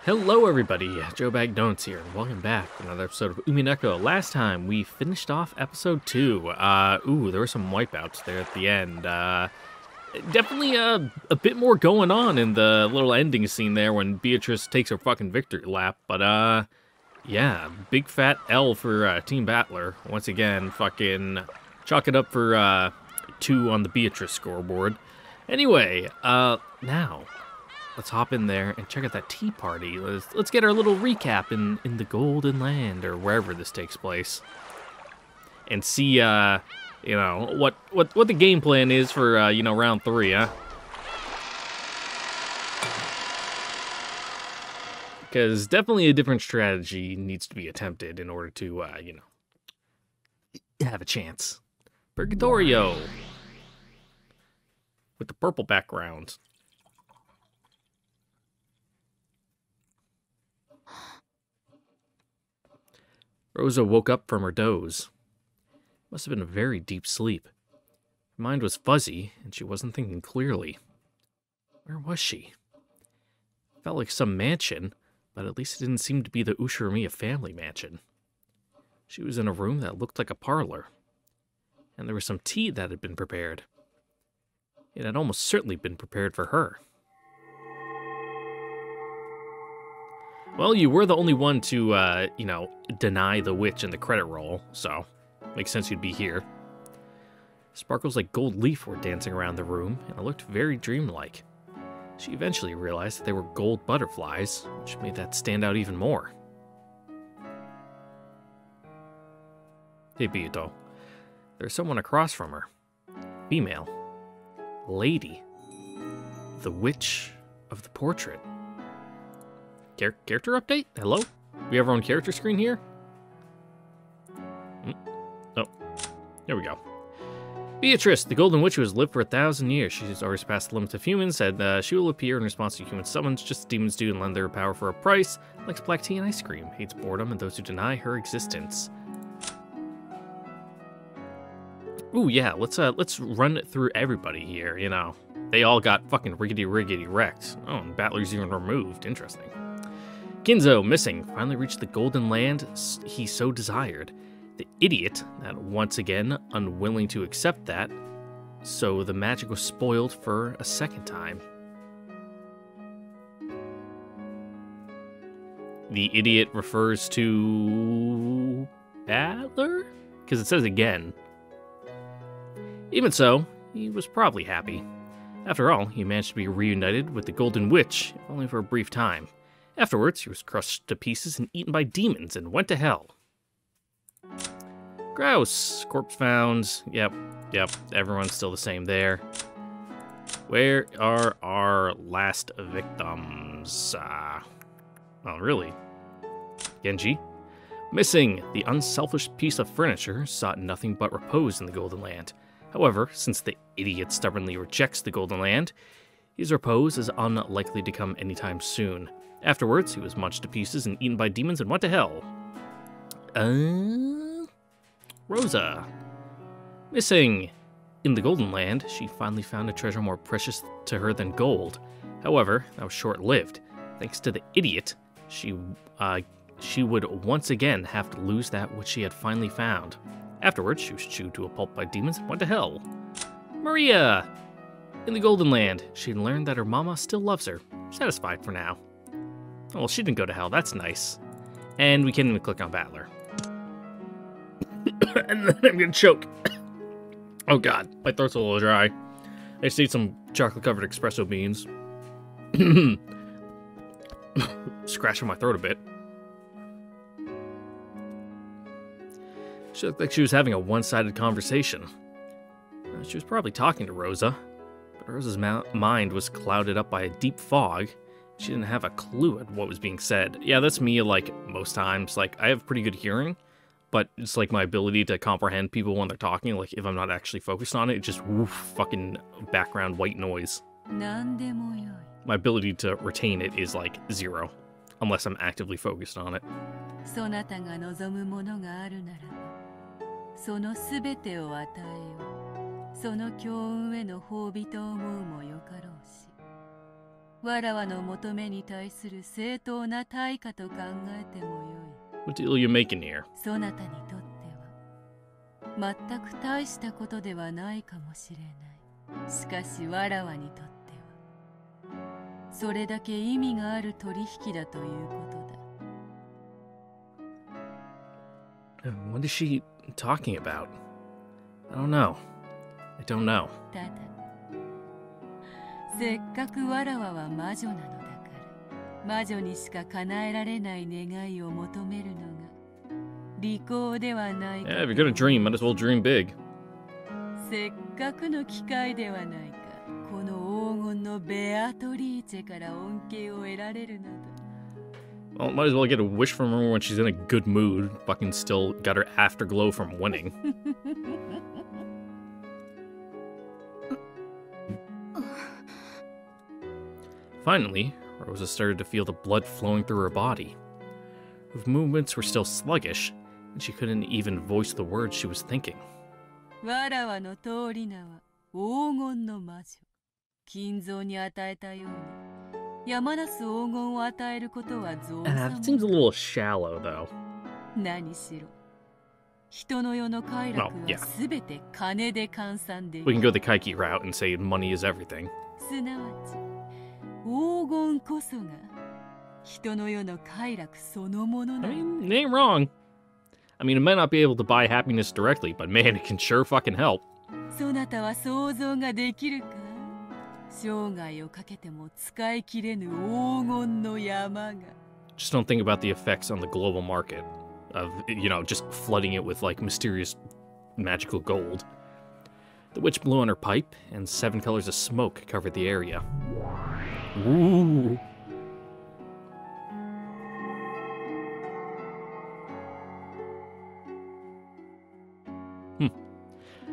Hello everybody, Joe Bag Donuts here, and welcome back to another episode of Umineko. Last time, we finished off episode 2. There were some wipeouts there at the end. Definitely a bit more going on in the little ending scene there when Beatrice takes her fucking victory lap, but yeah, big fat L for Team Battler. Once again, fucking chalk it up for 2 on the Beatrice scoreboard. Anyway, now let's hop in there and check out that tea party. Let's get our little recap in the Golden Land, or wherever this takes place. And see, you know, what the game plan is for, you know, round 3, huh? Because definitely a different strategy needs to be attempted in order to, you know, have a chance. Purgatorio! With the purple background. Rosa woke up from her doze. Must have been a very deep sleep. Her mind was fuzzy, and she wasn't thinking clearly. Where was she? It felt like some mansion, but at least it didn't seem to be the Ushiromiya family mansion. She was in a room that looked like a parlor, and there was some tea that had been prepared. It had almost certainly been prepared for her. Well, you were the only one to, you know, deny the witch in the credit roll, so makes sense you'd be here. Sparkles like gold leaf were dancing around the room, and it looked very dreamlike. She eventually realized that they were gold butterflies, which made that stand out even more. Hey, Beato. There's someone across from her. Female. Lady. The witch of the portrait. Character update? Hello? We have our own character screen here? Oh, there we go. Beatrice, the Golden Witch who has lived for 1,000 years. She's always passed the limits of humans, said she will appear in response to human summons, just as demons do, and lend their power for a price. Likes black tea and ice cream. Hates boredom and those who deny her existence. Ooh, yeah, let's run through everybody here, you know. They all got fucking riggedy wrecked. Oh, and Battler's even removed. Interesting. Kinzo, missing, finally reached the Golden Land he so desired. The idiot, that once again unwilling to accept that, so the magic was spoiled for a second time. The idiot refers to Battler? Because it says again. Even so, he was probably happy. After all, he managed to be reunited with the Golden Witch, if only for a brief time. Afterwards, he was crushed to pieces and eaten by demons and went to hell. Grouse. Corpse found. Yep, everyone's still the same there. Where are our last victims? Well, really? Genji? Missing. The unselfish piece of furniture sought nothing but repose in the Golden Land. However, since the idiot stubbornly rejects the Golden Land, his repose is unlikely to come anytime soon. Afterwards, he was munched to pieces and eaten by demons and went to hell. Rosa. Missing. In the Golden Land, she finally found a treasure more precious to her than gold. However, that was short-lived. Thanks to the idiot, she would once again have to lose that which she had finally found. Afterwards, she was chewed to a pulp by demons and went to hell. Maria. In the Golden Land, she learned that her mama still loves her. Satisfied for now. Well, she didn't go to hell. That's nice. And we can't even click on Battler. And then I'm gonna choke. Oh god, my throat's a little dry. I just ate some chocolate-covered espresso beans. Scratching my throat a bit. She looked like she was having a one-sided conversation. She was probably talking to Rosa, but Rosa's mind was clouded up by a deep fog. She didn't have a clue at what was being said. Yeah, that's me, like, most times. Like, I have pretty good hearing, but it's like my ability to comprehend people when they're talking. Like, if I'm not actually focused on it, it's just woof, fucking background white noise. My ability to retain it is, like, 0, unless I'm actively focused on it. その強運への褒美と思うもよかろうし What deal are you making here? そなたにとっては全く大したことではないかもしれない。しかしわらわにとってはそれだけ意味がある取引だということだ。What is she talking about? I don't know. I don't know. ただせっかくわらわは魔女なのだから、魔女にしか叶えられない願いを求めるのが利口ではないか。 Yeah, if you're gonna dream, might as well dream big. せっかくの機会ではないか。この黄金のベアトリーチェから恩恵を得られるなど。 Well, might as well get a wish from her when she's in a good mood. Fucking still got her afterglow from winning. Finally, Rosa started to feel the blood flowing through her body. Her movements were still sluggish, and she couldn't even voice the words she was thinking. わらわの通り名は黄金の魔女。金蔵に与えたように山なす黄金を与えることは造作も。 That seems a little shallow, though. 何しろ人の世の快楽はすべて金で換算できる。 We can go the Kaiki route and say money is everything. すなわち黄金こそが人の世の快楽そのものな I の。 mean, it ain't wrong. I mean, it might not be able to buy happiness directly, but man, it can sure fucking help. そなたは想像ができるか。生涯をかけても使い切れぬ黄金の山が。 Just don't think about the effects on the global market of, you know, just flooding it with, like, mysterious magical gold. The witch blew on her pipe, and 7 colors of smoke covered the area. Ooh.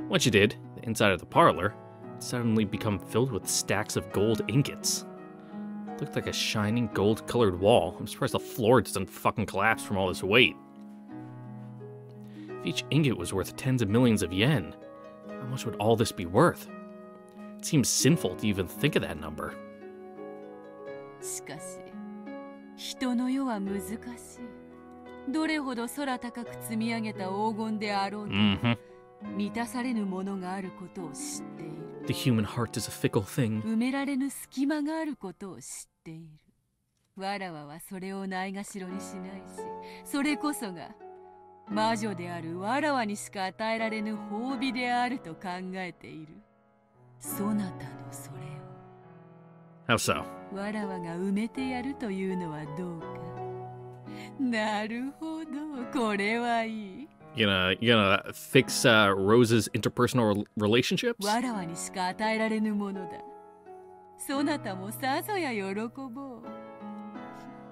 Once you did, the inside of the parlor suddenly become filled with stacks of gold ingots. It looked like a shining gold-colored wall. I'm surprised the floor doesn't fucking collapse from all this weight. If each ingot was worth tens of millions of yen, how much would all this be worth? It seems sinful to even think of that number. しかし人の世は難しい。どれほど空高く積み上げた黄金であろうと、満たされぬものがあることを知っている。 The human heart is a fickle thing. 埋められぬ隙間があることを知っている。わらわはそれをないがしろにしないし、それこそが魔女であるわらわにしか与えられぬ褒美であると考えている。そなたのそれを How so? わらわが埋めてやるというのはどうか。なるほど、これはいい。 You gonna fix Rose's interpersonal relationships? わらわにしか与えられぬものだ。そなたもさぞや喜ぼう。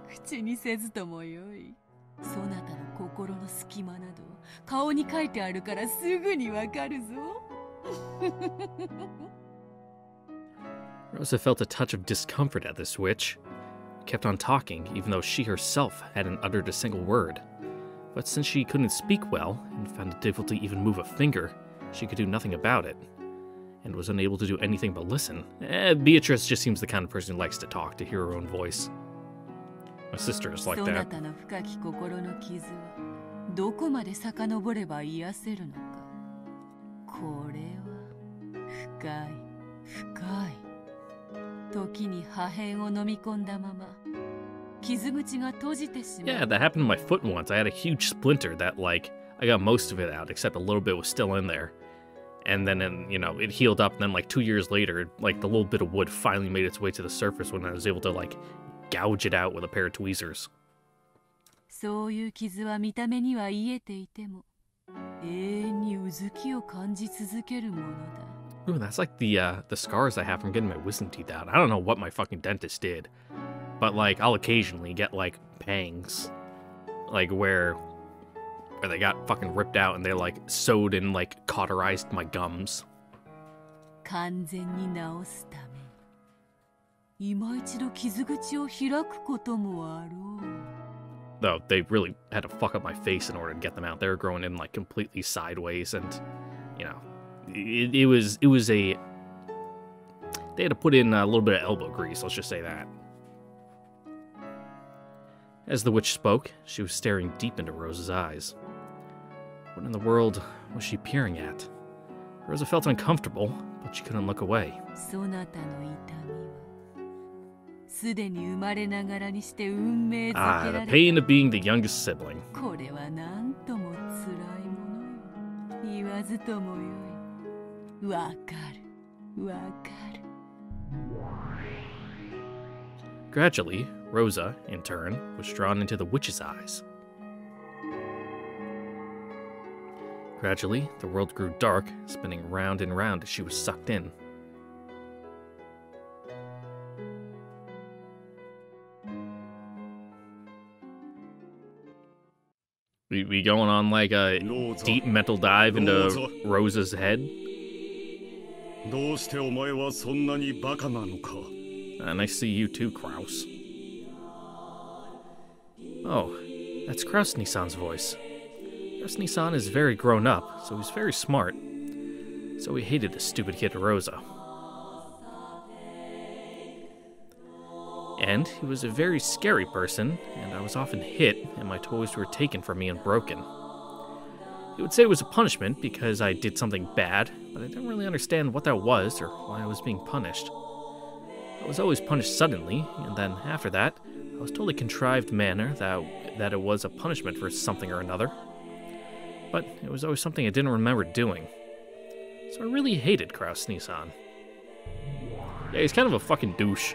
口にせずともよい。そなたの心の隙間など顔に書いてあるからすぐにわかるぞ。Rosa felt a touch of discomfort at this witch. Kept on talking, even though she herself hadn't uttered a single word. But since she couldn't speak well, and found it difficult to even move a finger, she could do nothing about it, and was unable to do anything but listen. Beatrice just seems the kind of person who likes to talk, to hear her own voice. My sister is like そな that. たの深き心の傷はどこまで遡れば癒せるのか。これは深い深い。時に破片を飲み込んだまま傷口が閉じてしまう。 Yeah, that happened to my foot once. I had a huge splinter that, like, I got most of it out, except a little bit was still in there. And then, it healed up, and then, like, 2 years later, like, the little bit of wood finally made its way to the surface when I was able to, like, gouge it out with a pair of tweezers. そういう傷は見た目には癒えていても永遠にうずきを感じ続けるものだ。 Ooh, that's like the scars I have from getting my wisdom teeth out. I don't know what my fucking dentist did, but, like, I'll occasionally get, like, pangs, like, where they got fucking ripped out and they, like, sewed and, like, cauterized my gums. 完全に治すために今一度傷口を開くこともあろう。 Though they really had to fuck up my face in order to get them out. They were growing in, like, completely sideways, and, it was a... They had to put in a little bit of elbow grease, let's just say that. As the witch spoke, she was staring deep into Rosa's eyes. What in the world was she peering at? Rosa felt uncomfortable, but she couldn't look away. The pain of being the youngest sibling. Gradually, Rosa, in turn, was drawn into the witch's eyes. Gradually, the world grew dark, spinning round and round as she was sucked in. We going on like a deep mental dive into Rosa's head? Nice to see you too, Kraus. Oh, that's Kraus Nissan's voice. Kraus Nissan is very grown up, so he's very smart. So he hated the stupid kid Rosa. And he was a very scary person, and I was often hit, and my toys were taken from me and broken. He would say it was a punishment because I did something bad, but I didn't really understand what that was or why I was being punished. I was always punished suddenly, and then after that, I was told a contrived manner that it was a punishment for something or another. But it was always something I didn't remember doing. So I really hated Kraus Nissan. Yeah, he's kind of a fucking douche.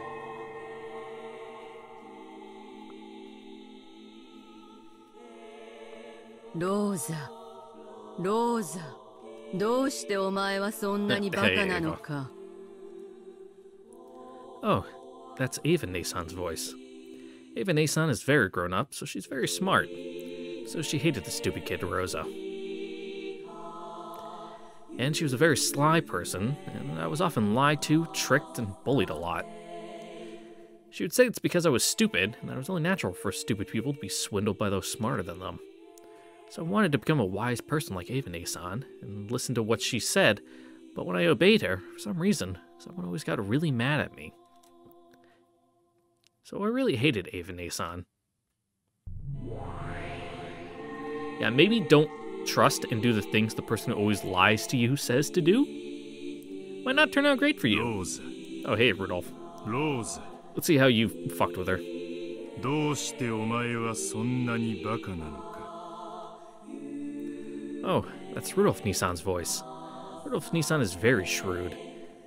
Rosa, どうしてお前はそんなにバカなのか? Oh, that's Ava Nissan's voice. Ava Nissan is very grown up, so she's very smart. So she hated the stupid kid Rosa. And she was a very sly person, and I was often lied to, tricked, and bullied a lot. She would say it's because I was stupid, and that it was only natural for stupid people to be swindled by those smarter than them. So I wanted to become a wise person like Ava Nissan, and listen to what she said, but when I obeyed her, for some reason, someone always got really mad at me. So I really hated Ava Nissan. Yeah, maybe don't trust and do the things the person who always lies to you says to do. Might not turn out great for you. Rose. Oh, hey, Rudolph. Rose. Let's see how you fucked with her. Oh, that's Rudolf Nissan's voice. Rudolf Nissan is very shrewd,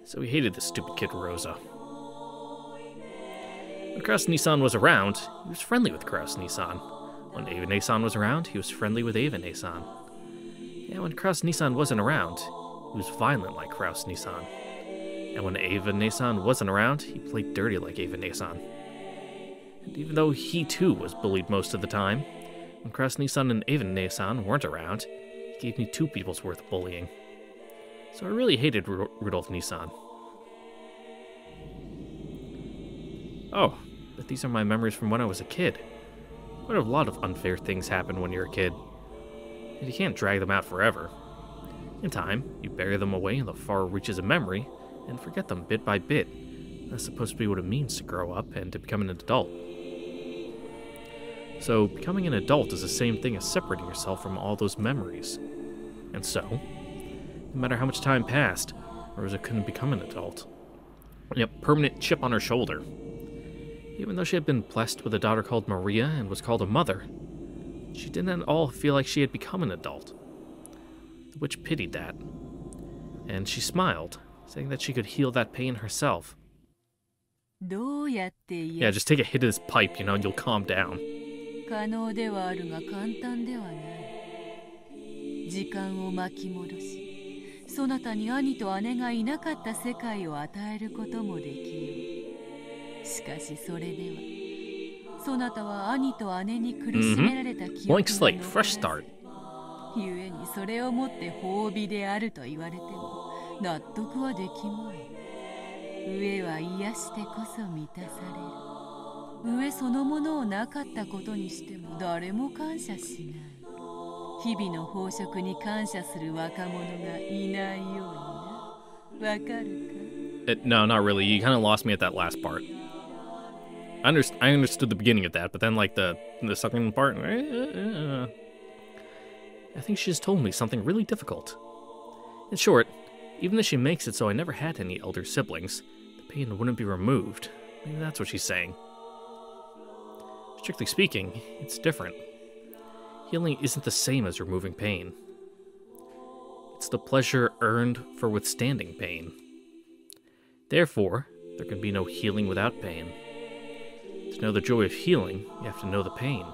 so he hated the stupid kid Rosa. When Kraus Nissan was around, he was friendly with Kraus Nissan. When Ava Nissan was around, he was friendly with Ava Nissan. And when Kraus Nissan wasn't around, he was violent like Kraus Nissan. And when Ava Nissan wasn't around, he played dirty like Ava Nissan. And even though he too was bullied most of the time, when Kraus Nissan and Ava Nissan weren't around, he gave me 2 people's worth of bullying. So I really hated Rudolf Nissan. Oh, but these are my memories from when I was a kid. Quite a lot of unfair things happen when you're a kid. And you can't drag them out forever. In time, you bury them away in the far reaches of memory, and forget them bit by bit. That's supposed to be what it means to grow up and to become an adult. So, becoming an adult is the same thing as separating yourself from all those memories. And so, no matter how much time passed, Rosa couldn't become an adult. A permanent chip on her shoulder. Even though she had been blessed with a daughter called Maria and was called a mother, she didn't at all feel like she had become an adult. The witch pitied that, and she smiled, saying that she could heal that pain herself. Yeah, just take a hit of this pipe, and you'll calm down. 可能ではあるが簡単ではない。時間を巻き戻し、そなたに兄と姉がいなかった世界を与えることもできよう。しかしそれでは、そなたは兄と姉に苦しめられた記憶が残らず、ゆえにそれをもって褒美であると言われても納得はできまい。上は癒してこそ満たされる。上そのものをなかったことにしても誰も感謝しない。日々の飽食に感謝する若者がいないようにな。わかるか？ No, not really. You kind of lost me at that last part. I understood the beginning of that, but then, like, the second part... I think she just told me something really difficult. In short, even if she makes it so I never had any elder siblings, the pain wouldn't be removed. Maybe that's what she's saying. Strictly speaking, it's different. Healing isn't the same as removing pain. It's the pleasure earned for withstanding pain. Therefore, there can be no healing without pain. To know the joy of healing, you have to know the pain.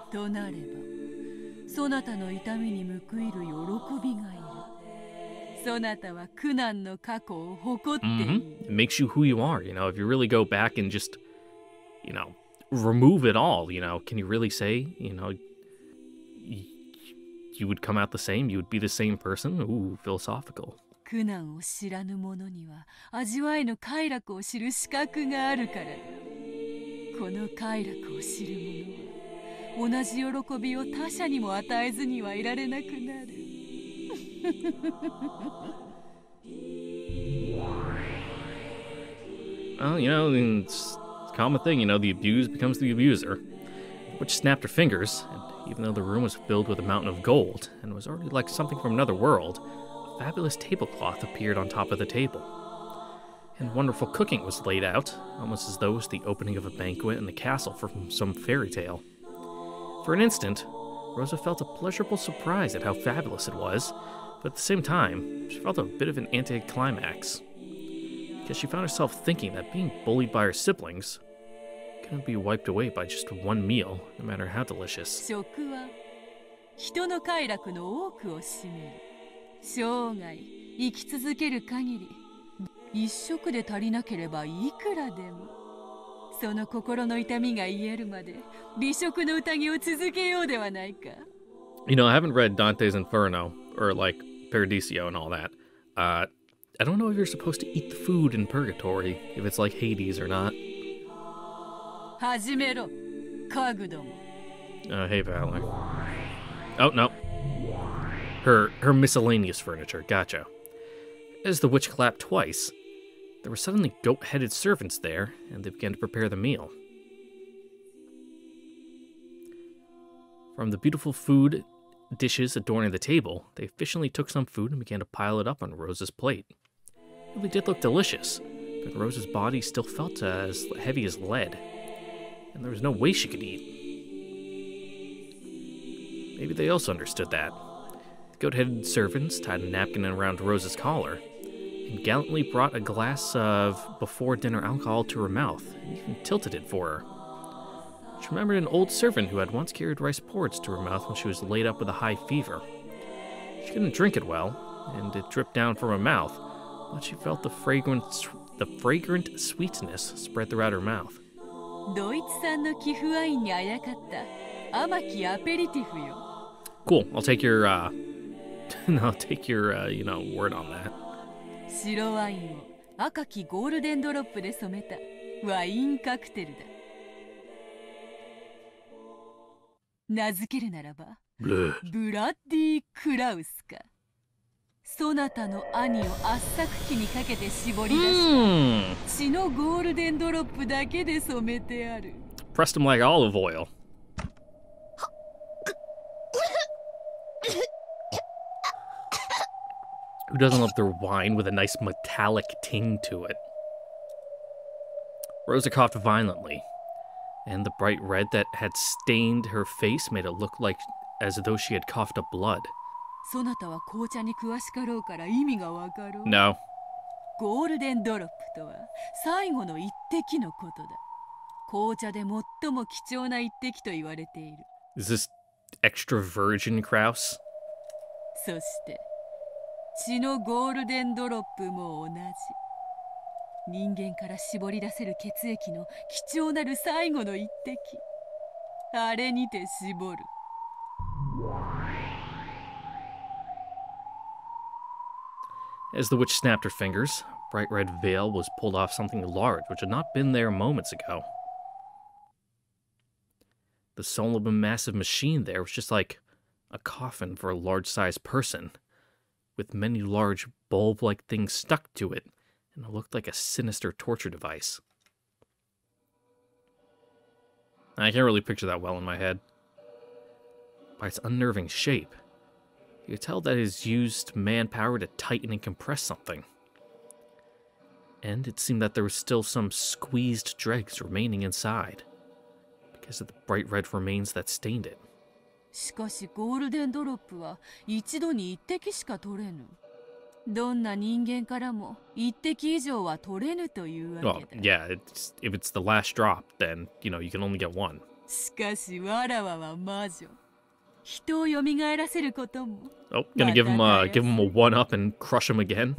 It makes you who you are, you know, if you really go back and just, you know, remove it all, you know, can you really say, you know, you would come out the same, you would be the same person? Ooh, philosophical. 苦難を知らぬ者には味わいの快楽を知る資格があるからだ。この快楽を知る者は同じ喜びを他者にも与えずにはいられなくなる。Well, you know, it's a common thing, you know, the abused becomes the abuser. Which snapped her fingers, and even though the room was filled with a mountain of gold, and was already like something from another world, a fabulous tablecloth appeared on top of the table. And wonderful cooking was laid out, almost as though it was the opening of a banquet in the castle from some fairy tale. For an instant, Rosa felt a pleasurable surprise at how fabulous it was, but at the same time, she felt a bit of an anticlimax. Because she found herself thinking that being bullied by her siblings couldn't be wiped away by just one meal, no matter how delicious. 食は人の快楽の多くを占める。生涯生き続ける限り、一食で足りなければいくらでも。その心の痛みが癒えるまで、美食の宴を続けようではないか。You know, I haven't read Dante's Inferno, or like Paradiso and all that. I don't know if you're supposed to eat the food in purgatory, if it's like Hades or not. 始めろ、家具ども。Hey, Valor. Oh, no. Her miscellaneous furniture, gotcha. As the witch clapped twice, there were suddenly goat-headed servants there, and they began to prepare the meal. From the beautiful food dishes adorning the table, they efficiently took some food and began to pile it up on Rosa's plate. It really did look delicious, but Rosa's body still felt as heavy as lead, and there was no way she could eat. Maybe they also understood that. The goat-headed servants tied a napkin around Rosa's collar, and gallantly brought a glass of before-dinner alcohol to her mouth, and even tilted it for her. She remembered an old servant who had once carried rice porridge to her mouth when she was laid up with a high fever. She couldn't drink it well, and it dripped down from her mouth, but she felt the fragrant sweetness spread throughout her mouth. ドイツ産の寄付ワインにあやかった甘きアペリティフよ。Cool. I'll take your, you know, word on that. 白ワインを赤きゴールデンドロップで染めたワインカクテルだ。名付けるならば、ブラッディ・クラウスか。そなたの兄を圧搾機にかけて絞り出し、血のゴールデンドロップだけで染めてある。Pressed him like olive oil. Who doesn't love their wine with a nice metallic ting to it? Rosa coughed violently, and the bright red that had stained her face made it look like as though she had coughed up blood. そなたは紅茶に詳しかろうから意味がわかろう。No. ゴールデンドロップとは最後の一滴のことだ。紅茶で最も貴重な一滴と言われている。Is this extra virgin Kraus? そして血のゴールデンドロップも同じ。人間から絞り出せる血液の貴重なる最後の一滴。あれにて絞る。As the witch snapped her fingers, a bright red veil was pulled off something large which had not been there moments ago. The soul of a massive machine there was just like a coffin for a large-sized person, with many large bulb-like things stuck to it, and it looked like a sinister torture device. I can't really picture that well in my head. By its unnerving shape, you could tell that it has used manpower to tighten and compress something. And it seemed that there was still some squeezed dregs remaining inside, because of the bright red remains that stained it. しかしゴールデンドロップは一度に一滴しか取れぬ。どんな人間からも一滴以上は取れぬというわ Well, けだ。yeah, if it's the last drop, then, you can only get one. しかしわらわは魔女。人を蘇らせることも。Oh, gonna give him a one-up and crush him again?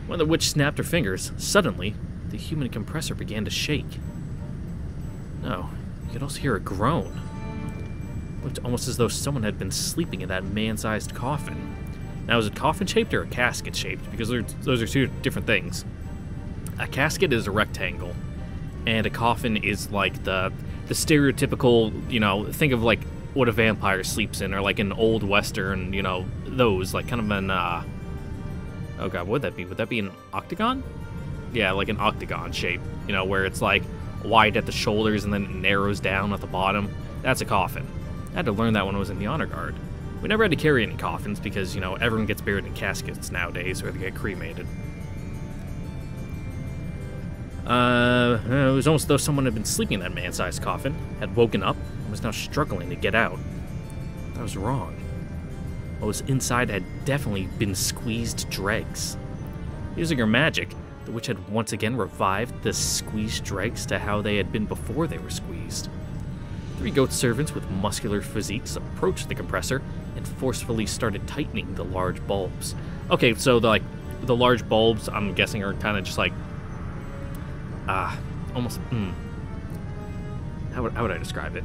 When the witch snapped her fingers, suddenly, the human compressor began to shake. No, you could also hear a groan. It looked almost as though someone had been sleeping in that man-sized coffin. Now, is it coffin-shaped or a casket-shaped? Because those are two different things. A casket is a rectangle, and a coffin is like the stereotypical, think of like what a vampire sleeps in, or like an old western, those, like kind of an, oh god, what would that be? Would that be an octagon? Yeah, like an octagon shape, where it's like wide at the shoulders and then it narrows down at the bottom. That's a coffin. I had to learn that when I was in the honor guard. We never had to carry any coffins because, everyone gets buried in caskets nowadays or they get cremated. It was almost as though someone had been sleeping in that man-sized coffin, had woken up, and was now struggling to get out. I was wrong. What was inside had definitely been squeezed dregs. Using her magic, the witch had once again revived the squeezed dregs to how they had been before they were squeezed. 3 goat servants with muscular physiques approached the compressor and forcefully started tightening the large bulbs. Okay, so the large bulbs, I'm guessing, are kind of just like, almost, how would I describe it?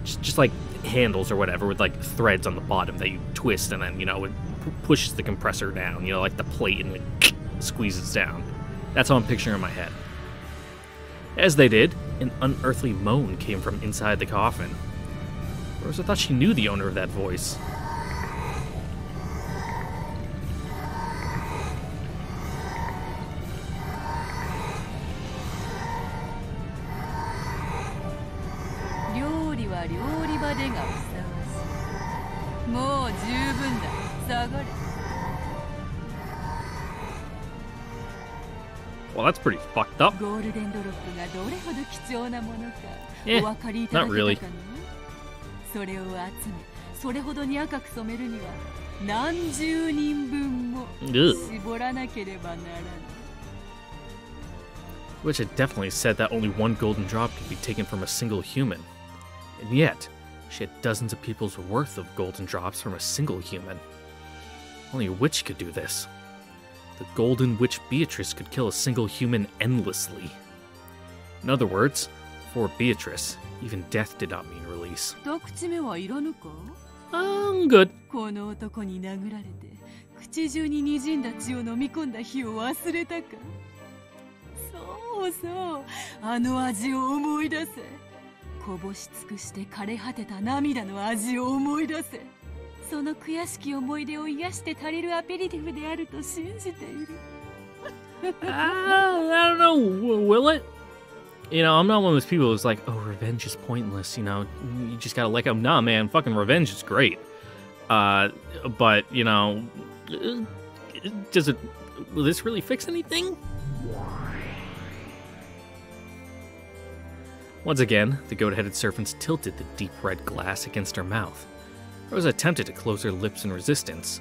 Just like handles or whatever with like threads on the bottom that you twist and then, it pushes the compressor down, like the plate, and it squeezes down. That's how I'm picturing in my head. As they did, an unearthly moan came from inside the coffin. Rosa thought she knew the owner of that voice. Well, that's pretty fucked up. Eh, not really. Which had definitely said that only one golden drop could be taken from a single human. And yet, she had dozens of people's worth of golden drops from a single human. Only a witch could do this. The golden witch Beatrice could kill a single human endlessly. In other words, for Beatrice, even death did not mean release. I'm good. この男に殴られて口中に滲んだ血を飲み込んだ日を忘れたか。そうそう、あの味を思い出せ。こぼし尽くして枯れ果てた涙の味を思い出せ。その悔しき思い出を癒して足りるアペリティブであると信じている。I don't know, will it? I'm not one of those people who's like, oh, revenge is pointless, you just gotta let go. Nah, man, fucking revenge is great. But, will this really fix anything? Once again, the goat-headed servants tilted the deep red glass against her mouth. Rosa attempted to close her lips in resistance,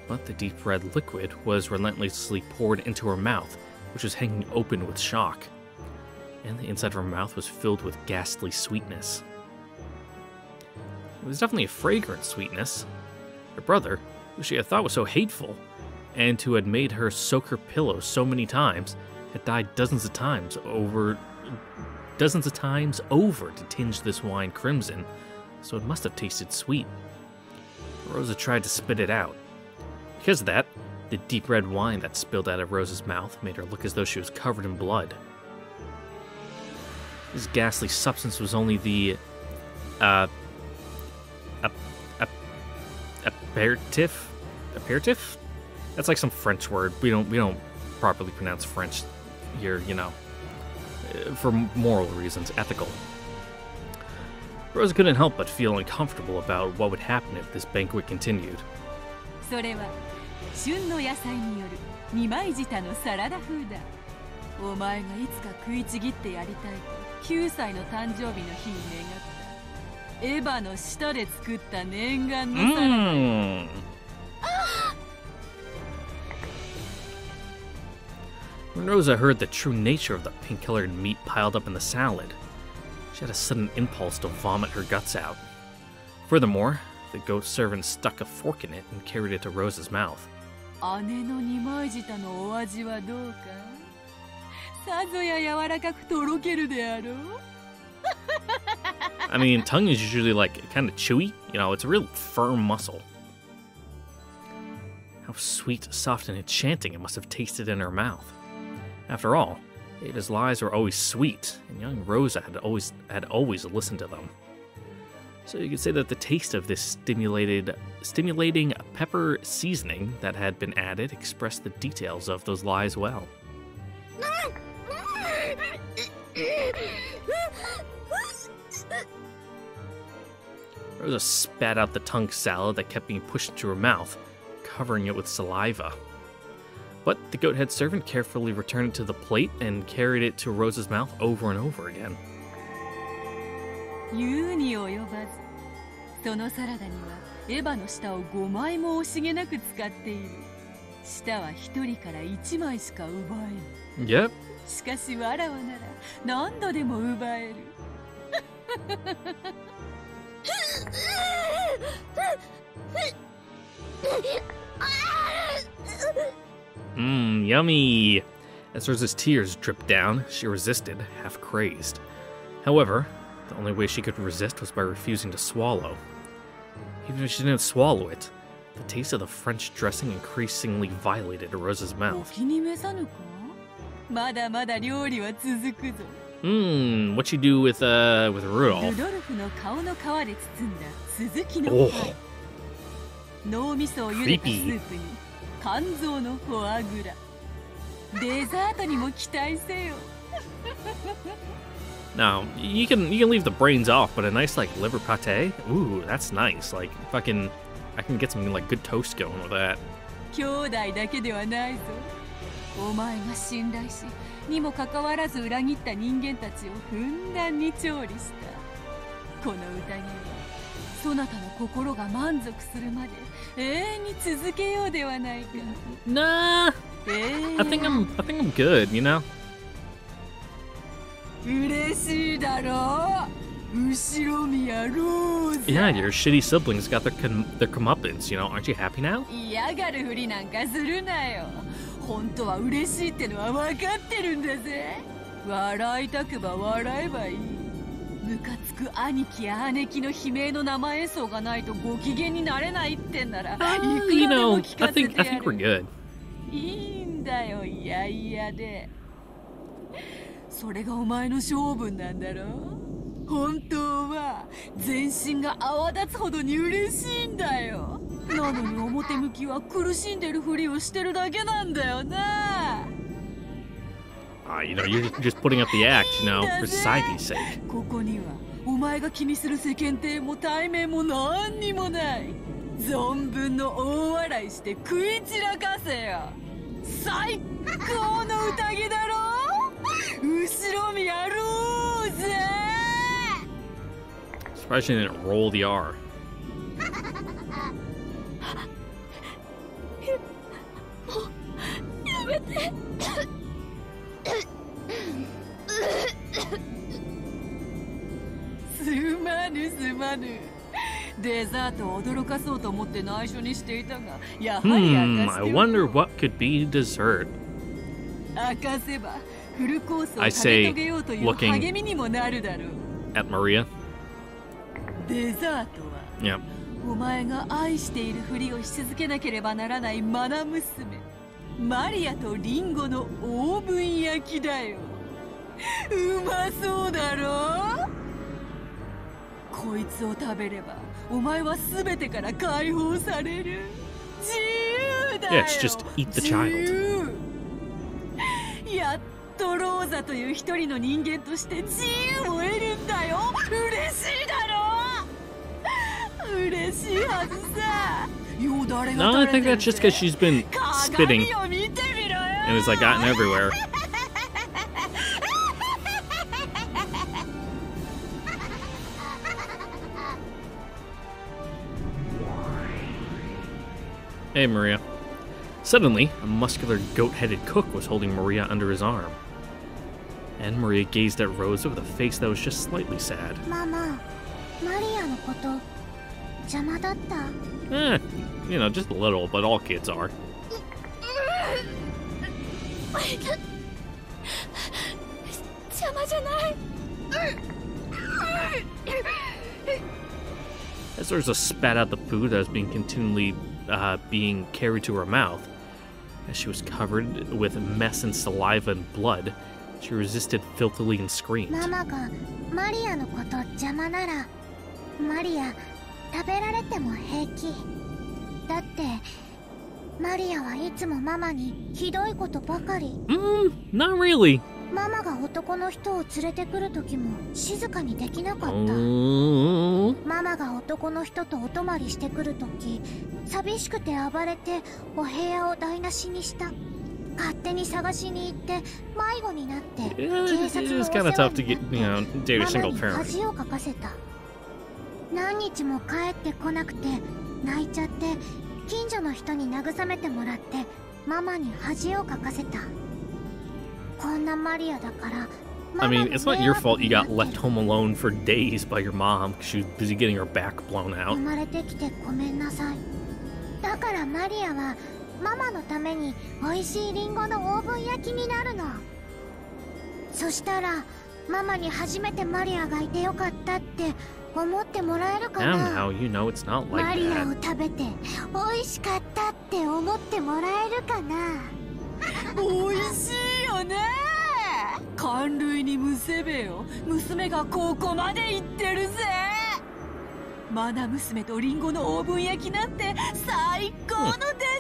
but the deep red liquid was relentlessly poured into her mouth, which was hanging open with shock. And the inside of her mouth was filled with ghastly sweetness. It was definitely a fragrant sweetness. Her brother, who she had thought was so hateful, and who had made her soak her pillow so many times, had died dozens of times over to tinge this wine crimson, so it must have tasted sweet. Rosa tried to spit it out. Because of that, the deep red wine that spilled out of Rosa's mouth made her look as though she was covered in blood. This ghastly substance was only the aperitif? Aperitif? That's like some French word. We don't properly pronounce French here, you know, for moral reasons, ethical. Rosa couldn't help but feel uncomfortable about what would happen if this banquet continued. それは旬の野菜による二枚舌のサラダ風だ。お前がいつか食いちぎってやりたいと9歳の誕生日の日に願ったエヴァの舌で作った念願のサラダ。When Rosa heard the true nature of the pink-colored meat piled up in the salad, she had a sudden impulse to vomit her guts out. Furthermore, the goat servant stuck a fork in it and carried it to Rosa's mouth. 姉の二枚舌のお味はどうか？さぞや柔らかくとろけるであろう。I mean, tongue is usually like kind of chewy. You know, it's a real firm muscle. How sweet, soft, and enchanting it must have tasted in her mouth. After all, Ada's lies were always sweet, and young Rosa had always listened to them. So you could say that the taste of this stimulating pepper seasoning that had been added expressed the details of those lies well. Rosa spat out the tongue salad that kept being pushed into her mouth, covering it with saliva. But the goat-head servant carefully returned it to the plate and carried it to Rosa's mouth over and over again. 言うに及ばず、そのサラダにはエヴァの舌を5枚も惜しげなく使っている。舌は1人から1枚しか奪えぬ。Yep. しかしわらわなら何度でも奪える。Yummy! As Rosa's tears dripped down, she resisted, half crazed. However, the only way she could resist was by refusing to swallow. Even if she didn't swallow it, the taste of the French dressing increasingly violated Rosa's お mouth. 気に召さぬか？まだまだ料理は続くぞ。What you do with ル Rudolph? ドルフの顔の皮で包んだ鈴木の Oh, パイ。脳みそを茹でたスープに肝臓のフォアグラ。デザートにも期待せよ。now you can leave the brains off, but a nice like liver pate, ooh, that's nice. Like fucking, I can get some like good toast going with that. 兄弟だけではないぞ。お前が信頼し、にもかかわらず裏切った人間たちをふんだんに調理した。この宴は、そなたの心が満足するまで永遠に続けようではないか。Nah, I think I'm good, you know. 嬉しいだろう。後ろ宮ローザ。 Yeah, your shitty siblings got their comeuppance, you know. Aren't you happy now? 嫌がるふりなんかするなよ。本当は嬉しいってのは分かってるんだぜ。笑いたくば笑えばいい。ムカつく兄貴や姉貴の悲鳴の生演奏がないとご機嫌になれないってんなら、いくらでも聞かせてやる。I think we're good. いいんだよ、いやいやで。それがお前の性分なんだろ。本当は全身が泡立つほどに嬉しいんだよ。なのに表向きは苦しんでるふりをしてるだけなんだよな。You know, you're just putting up the act, you know, for society's sake. ここにはお前が気にする世間体も体面も何にもない。存分の大笑いして食い散らかせよ。最高の宴だろ。後ろ見やろうぜ。Surprised she didn't roll the R. やめて。すまぬすまぬ。デザートを驚かそうと思って内緒にしていたが、やはり明かしておく。 I wonder what could be dessert. 明かせばフルコースを食べ遂げようという励みにもなるだろう。 At Maria. デザートは、Yep. お前が愛しているふりをし続けなければならないマナ娘マリアとリンゴのオーブン焼きだよ。うまそうだろ。こいつを食べればお前は全てから解放される。自由だよ。 Yeah, it's just eat the child. やっとローザという一人の人間として自由を得るんだよ。嬉しいだろ。嬉しいはずさ。よだれ No, が I 垂れ think てる that's just ぜ。 because she's been spitting 鏡を見てみろよ。 and it's like gotten everywhere. Hey, Maria. Suddenly, a muscular, goat-headed cook was holding Maria under his arm. And Maria gazed at Rosa with a face that was just slightly sad. ママ、マリアのこと邪魔だった？ You know, just a little, but all kids are. 邪魔じゃない。As Rosa spat out the food that was being continually being carried to her mouth, as she was covered with mess and saliva and blood, she resisted filthily and screamed. ママがマリアのこと邪魔なら、マリア食べられても平気。だってマリアはいつもママにひどいことばかり。Not really. ママが男の人を連れてくる時も静かにできなかった。 ママが男の人とお泊まりしてくる時、寂しくて暴れてお部屋を台無しにした。勝手に探しに行って迷子になって、警 It 察のお is 世 kind 話 of tough に to get, なっ you て know, date a ママ single に parent. 恥をかかせた。何日も帰ってこなくて泣いちゃって、近所の人に慰めてもらってママに恥をかかせた。こんなマリアだから。 I mean, it's not your fault you got left home alone for days by your mom because she was busy getting her back blown 生 out. まれてきてごめんなさい。だからマリアはママのために美味しいリンゴのオーブン焼きになるの。そしたらママに初めてマリアがいてよかったって思ってもらえるか Now, な。 now, you know it's not マ like リアを that. 食べて美味しかったって思ってもらえるかな。美味しいよね。寒類にむせべよ。娘がここまで行ってるぜ。マナ娘とリンゴのオーブン焼きなんて最高のデ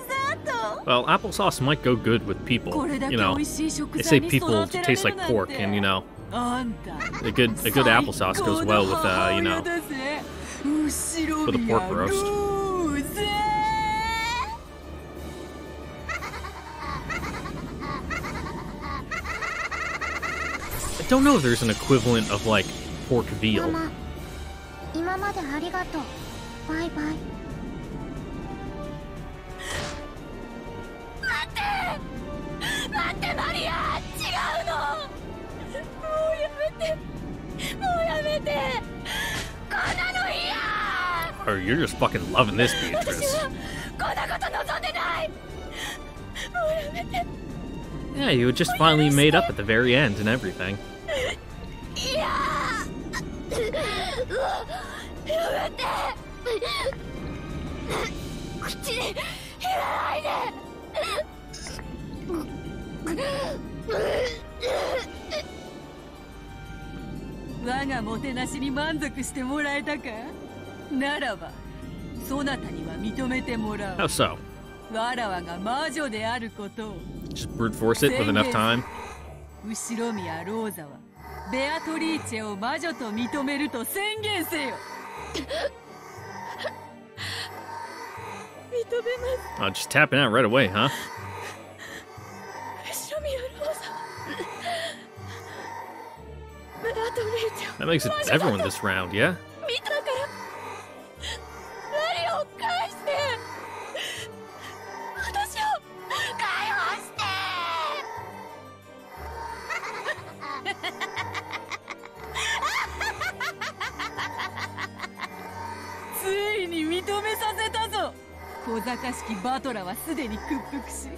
ザート。 Well, applesauce might go good with people. これだけ You 美 know, 味しい食 they 材 say に people 育て to られ taste る like なん pork, て。 and you know, あんた a good applesauce goes well with you know, 後ろ with a 身や pork roast. ルーゼ。 I don't know if there's an equivalent of like pork マ veal. マ、今までありがとう。バイバイ。待ってマリア、違うの。もうやめて、もうやめて。こんなの嫌。 Or you're just fucking loving this, 私 Beatrice. はこんなこと望んでない。もうやめて。 Yeah, you had just finally made up at the very end and everything. いや。やめて。口に入れないで。 我がもてなしに満足してもらえたか。ならばそなたには認めてもらう。 How so? わらわが魔女であることを。 Just brute force it with enough time? 後ろ宮ローザはベアトリーチェを魔女と認めると宣言せよ。認めます。 Just tapping out right away, huh? 後ろ宮ローザはベアトリーチェを That makes it everyone this round, yeah? 見たからマリオを返して。私を解放して。ついに認めさせたぞ。小賢しきバトラはすでに屈服し、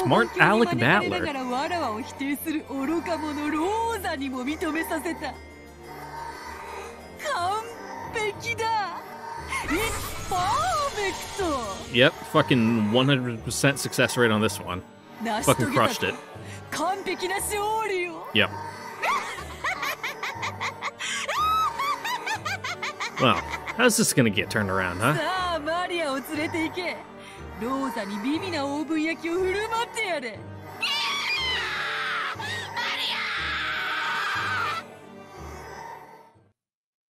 Smart Alec 大物に招かれな Battler. がらわらわを否定する愚か者ローザにも認めさせた。完璧だ。It's perfect. Yep, fucking 100% success rate on this one. 成し Fucking 遂げた crushed ぞ it. 完璧な勝利を。 Yep. Well, how's this gonna get turned around, huh? さあマリアを連れて行け。ローザに美味なオーブン焼きを振る舞ってやれ。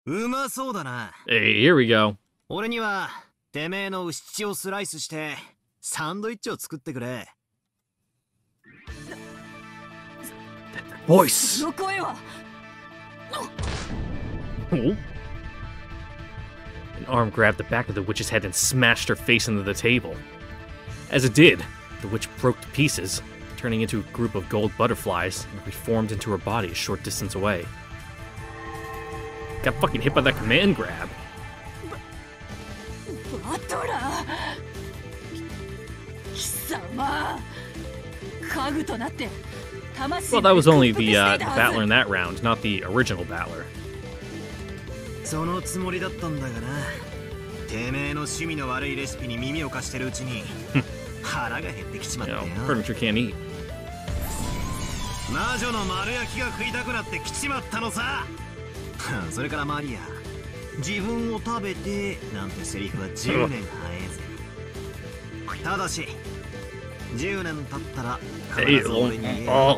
うまそうだな。Hey, here we go. 俺にはてめえの牛乳をスライスしてサンドイッチを作ってくれ。Voice. その声は。Oh. An arm grabbed the back of the witch's head and smashed her face into the table. As it did, the witch broke to pieces, turning into a group of gold butterflies and reformed into her body a short distance away. Got fucking hit by that command grab. バトラー。貴様。家具となって。Well, that was only the battler in that round, not the original battler. そのつもりだったんだがな。てめえの趣味の悪いレシピに耳を貸してるうちに腹が減ってきちまったよ。Furniture can't eat. 魔女の丸焼きが食いたくなってきちまったのさ。それからマリア、自分を食べてなんてセリフは10年早えぜ。ただし10年経ったら必ず俺に言え。I'll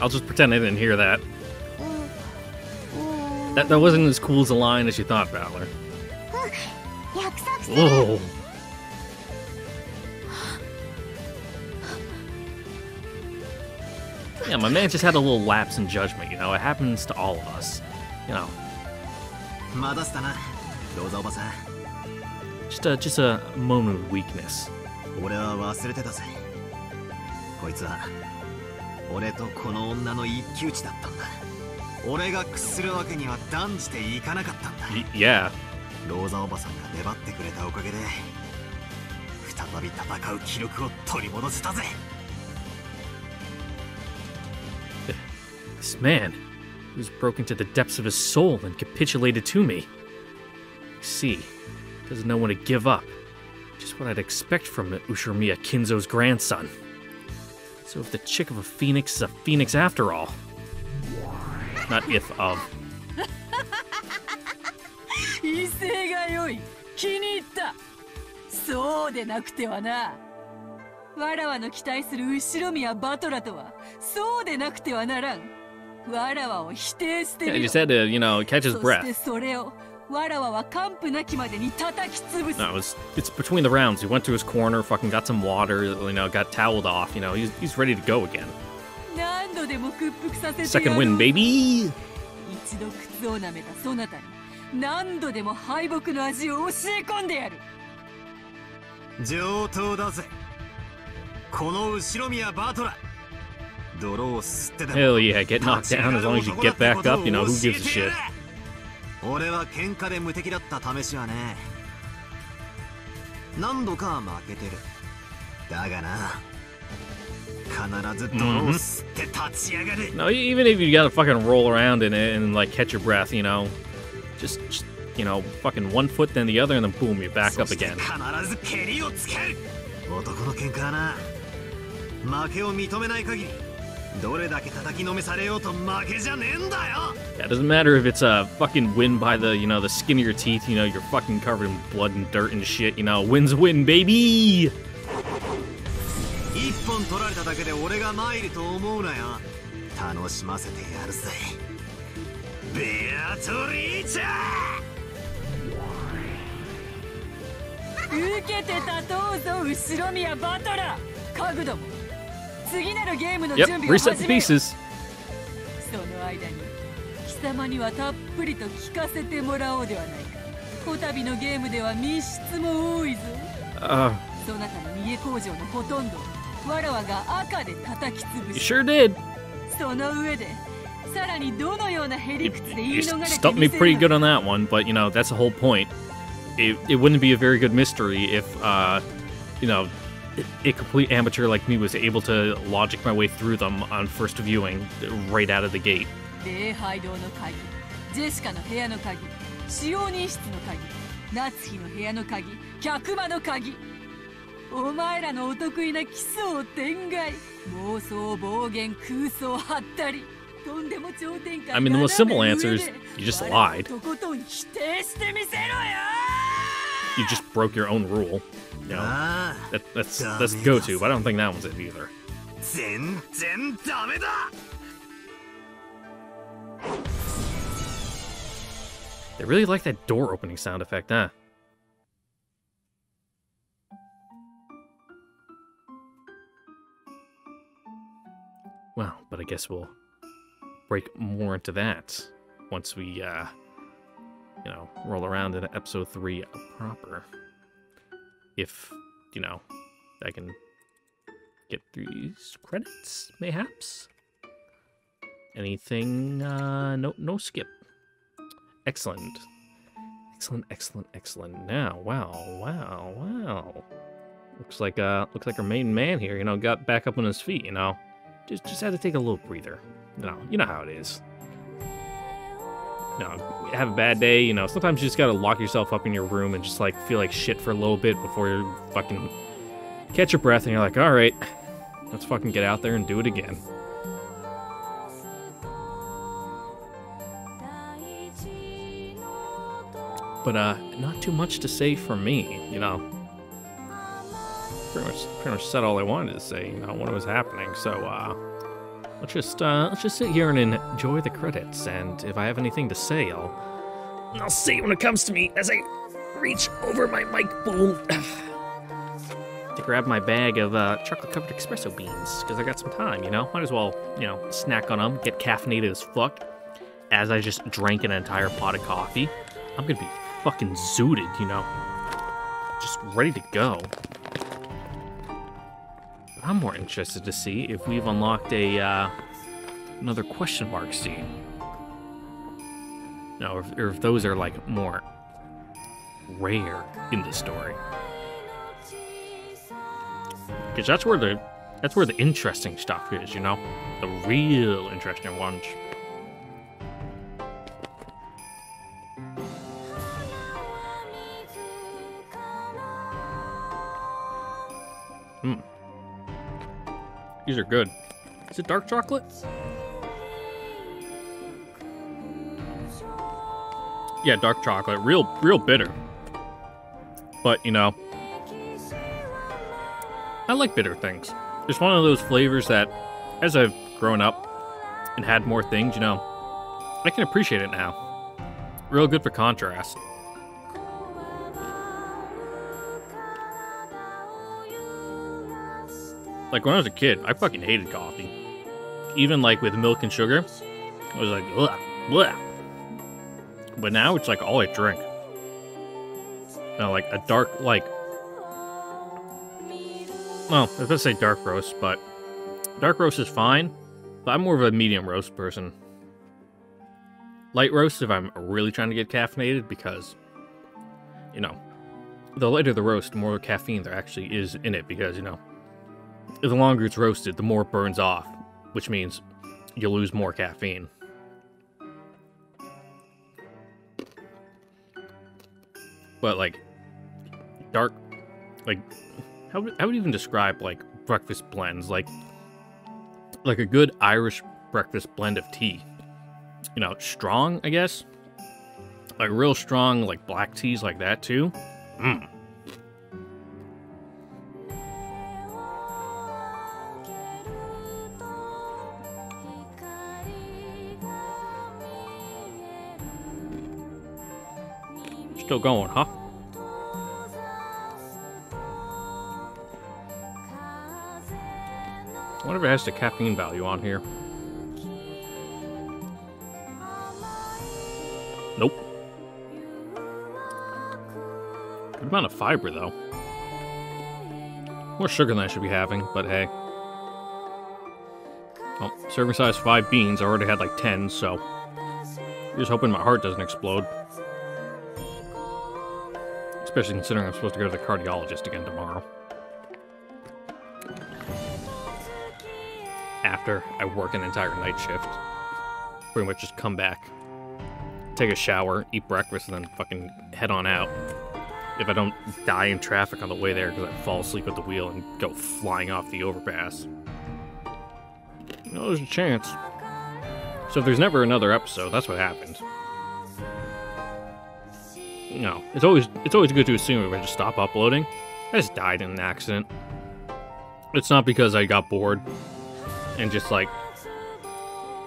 just pretend I didn't hear that. That wasn't as cool as a line as you thought, Battler. Oh. Yeah, my man just had a little lapse in judgment, you know. It happens to all of us, you know. Just a moment of weakness. 俺は忘れてたぜ。こいつは俺とこの女の一騎打ちだったんだ。俺が屈するわけには断じていかなかったんだ。Yeah. ローザおばさんが粘ってくれたおかげで再び戦う気力を取り戻せたぜ。This man, who's broken to the depths of his soul and capitulated to me. I see, doesn't know when to give up. Just what I'd expect from Ushiromiya Kinzo's grandson. So if the chick of a phoenix is a phoenix after all. Not if of. 威勢が良い。気に入った。そうでなくてはな。わらわの期待する後宮バトラとはそうでなくてはならん。わらわを否定してみろ。Yeah, he just had to, you know, catch his breath. そしてそれをわらわは完膚なきまでに叩き潰す。 No, it's between the rounds. He went to his corner, fucking got some water, you know, got toweled off, you know, he's ready to go again. 何度でも屈服させて Second win, baby! 一度靴を舐めたそなたに何度でも敗北の味を教え込んでやる。上等だぜ。この後宮バトラ。泥を吸ってでも Hell yeah, get knocked down as long as you get back up, you know, who gives a shit? 俺は喧嘩で無敵だった試しはね。何度か負けてる。だがな。必ず泥を吸って立ち上がる。No, even if you gotta fucking roll around in it and like catch your breath, you know, just you know, fucking one foot then the other and then boom, you're back up again. 必ず蹴りを使う。男の喧嘩はな。負けを認めない限り。どれだけ叩きのめされようと負けじゃねえんだよ。 Yeah, it doesn't matter if it's a fucking win by the, you know, the skin of your teeth, you know, you're fucking covered in blood and dirt and shit, you know, win's a win, baby! 一本取られただけで俺が参ると思うなよ。楽しませてやるぜ。ベアトリーチャー。受けて立とうぞ後宮バトラ。家具ども。次なるゲームの準備を始めよ。 Yep, reset the pieces. その間に貴様にはたっぷりと聞かせてもらおうではないか。こたびのゲームでは密室も多いぞ。そなたの家工場のほとんどわらわが赤で叩き潰す。You sure did. その上でさらにどのようなへりくつで言い You 逃れて stumped me pretty good on that one, but you know, that's the whole point. It wouldn't be a very good mystery if, you know, a complete amateur like me was able to logic my way through them on first viewing right out of the gate. 礼拝堂の鍵、ジェシカの部屋の鍵、使用人室の鍵、夏日の部屋の鍵、客間の鍵。お前らのお得意な奇想天外、妄想暴言空想はったり、とんでも超展開。 I mean, the most simple answer is you just lied. とことん否定してみせろよ。 You just broke your own rule. You know, that's the go-to, but I don't think that one's it either. 全然ダメだ。They really like that door opening sound effect, huh? Well, but I guess we'll break more into that once we, you know, roll around into episode 3 proper. If, you know, I can get through these credits, mayhaps? Anything, no skip. Excellent. Excellent. Now, wow. Looks like our main man here, you know, got back up on his feet, you know. Just had to take a little breather. You know how it is. You know, have a bad day, you know, sometimes you just gotta lock yourself up in your room and just, like, feel like shit for a little bit before you fucking catch your breath and you're like, alright, let's fucking get out there and do it again. But, not too much to say from me, you know. Pretty much said all I wanted to say, you know, when it was happening, so, let's just sit here and enjoy the credits, and if I have anything to say, I'll say it when it comes to me as I reach over my mic bowl to grab my bag of chocolate-covered espresso beans, because I got some time, you know? Might as well, you know, snack on them, get caffeinated as fuck, as I just drank an entire pot of coffee. I'm gonna be fucking zooted, you know? Just ready to go. But I'm more interested to see if we've unlocked a, another question mark scene. No, or if those are, like, more rare in the story. Because that's where the interesting stuff is, you know? The real interesting ones. These are good. Is it dark chocolate? Yeah, dark chocolate. Real bitter. But, you know, I like bitter things. It's one of those flavors that, as I've grown up and had more things, you know, I can appreciate it now. Real good for contrast. Like, when I was a kid, I fucking hated coffee. Even, like, with milk and sugar, I was like, ugh, bleh. But now, it's, like, all I drink. Now, like, a dark, like... Well, I was going to say dark roast, but... Dark roast is fine, but I'm more of a medium roast person. Light roast if I'm really trying to get caffeinated, because... You know, the lighter the roast, the more caffeine there actually is in it, because, you know... The longer it's roasted, the more it burns off, which means you lose more caffeine. But, like, dark, like, how would I even describe, like, breakfast blends? Like a good Irish breakfast blend of tea. You know, strong, I guess? Like, real strong, like, black teas like that, too. Mmm. Still going, huh? I wonder if it has the caffeine value on here. Nope. Good amount of fiber, though. More sugar than I should be having, but hey. Well, serving size 5 beans. I already had like 10, so... Just hoping my heart doesn't explode. Especially considering I'm supposed to go to the cardiologist again tomorrow. After I work an entire night shift. Pretty much just come back, take a shower, eat breakfast, and then fucking head on out. If I don't die in traffic on the way there because I fall asleep at the wheel and go flying off the overpass. You know, there's a chance. So if there's never another episode, that's what happened. No, it's always good to assume if I just stop uploading. I just died in an accident. It's not because I got bored and just like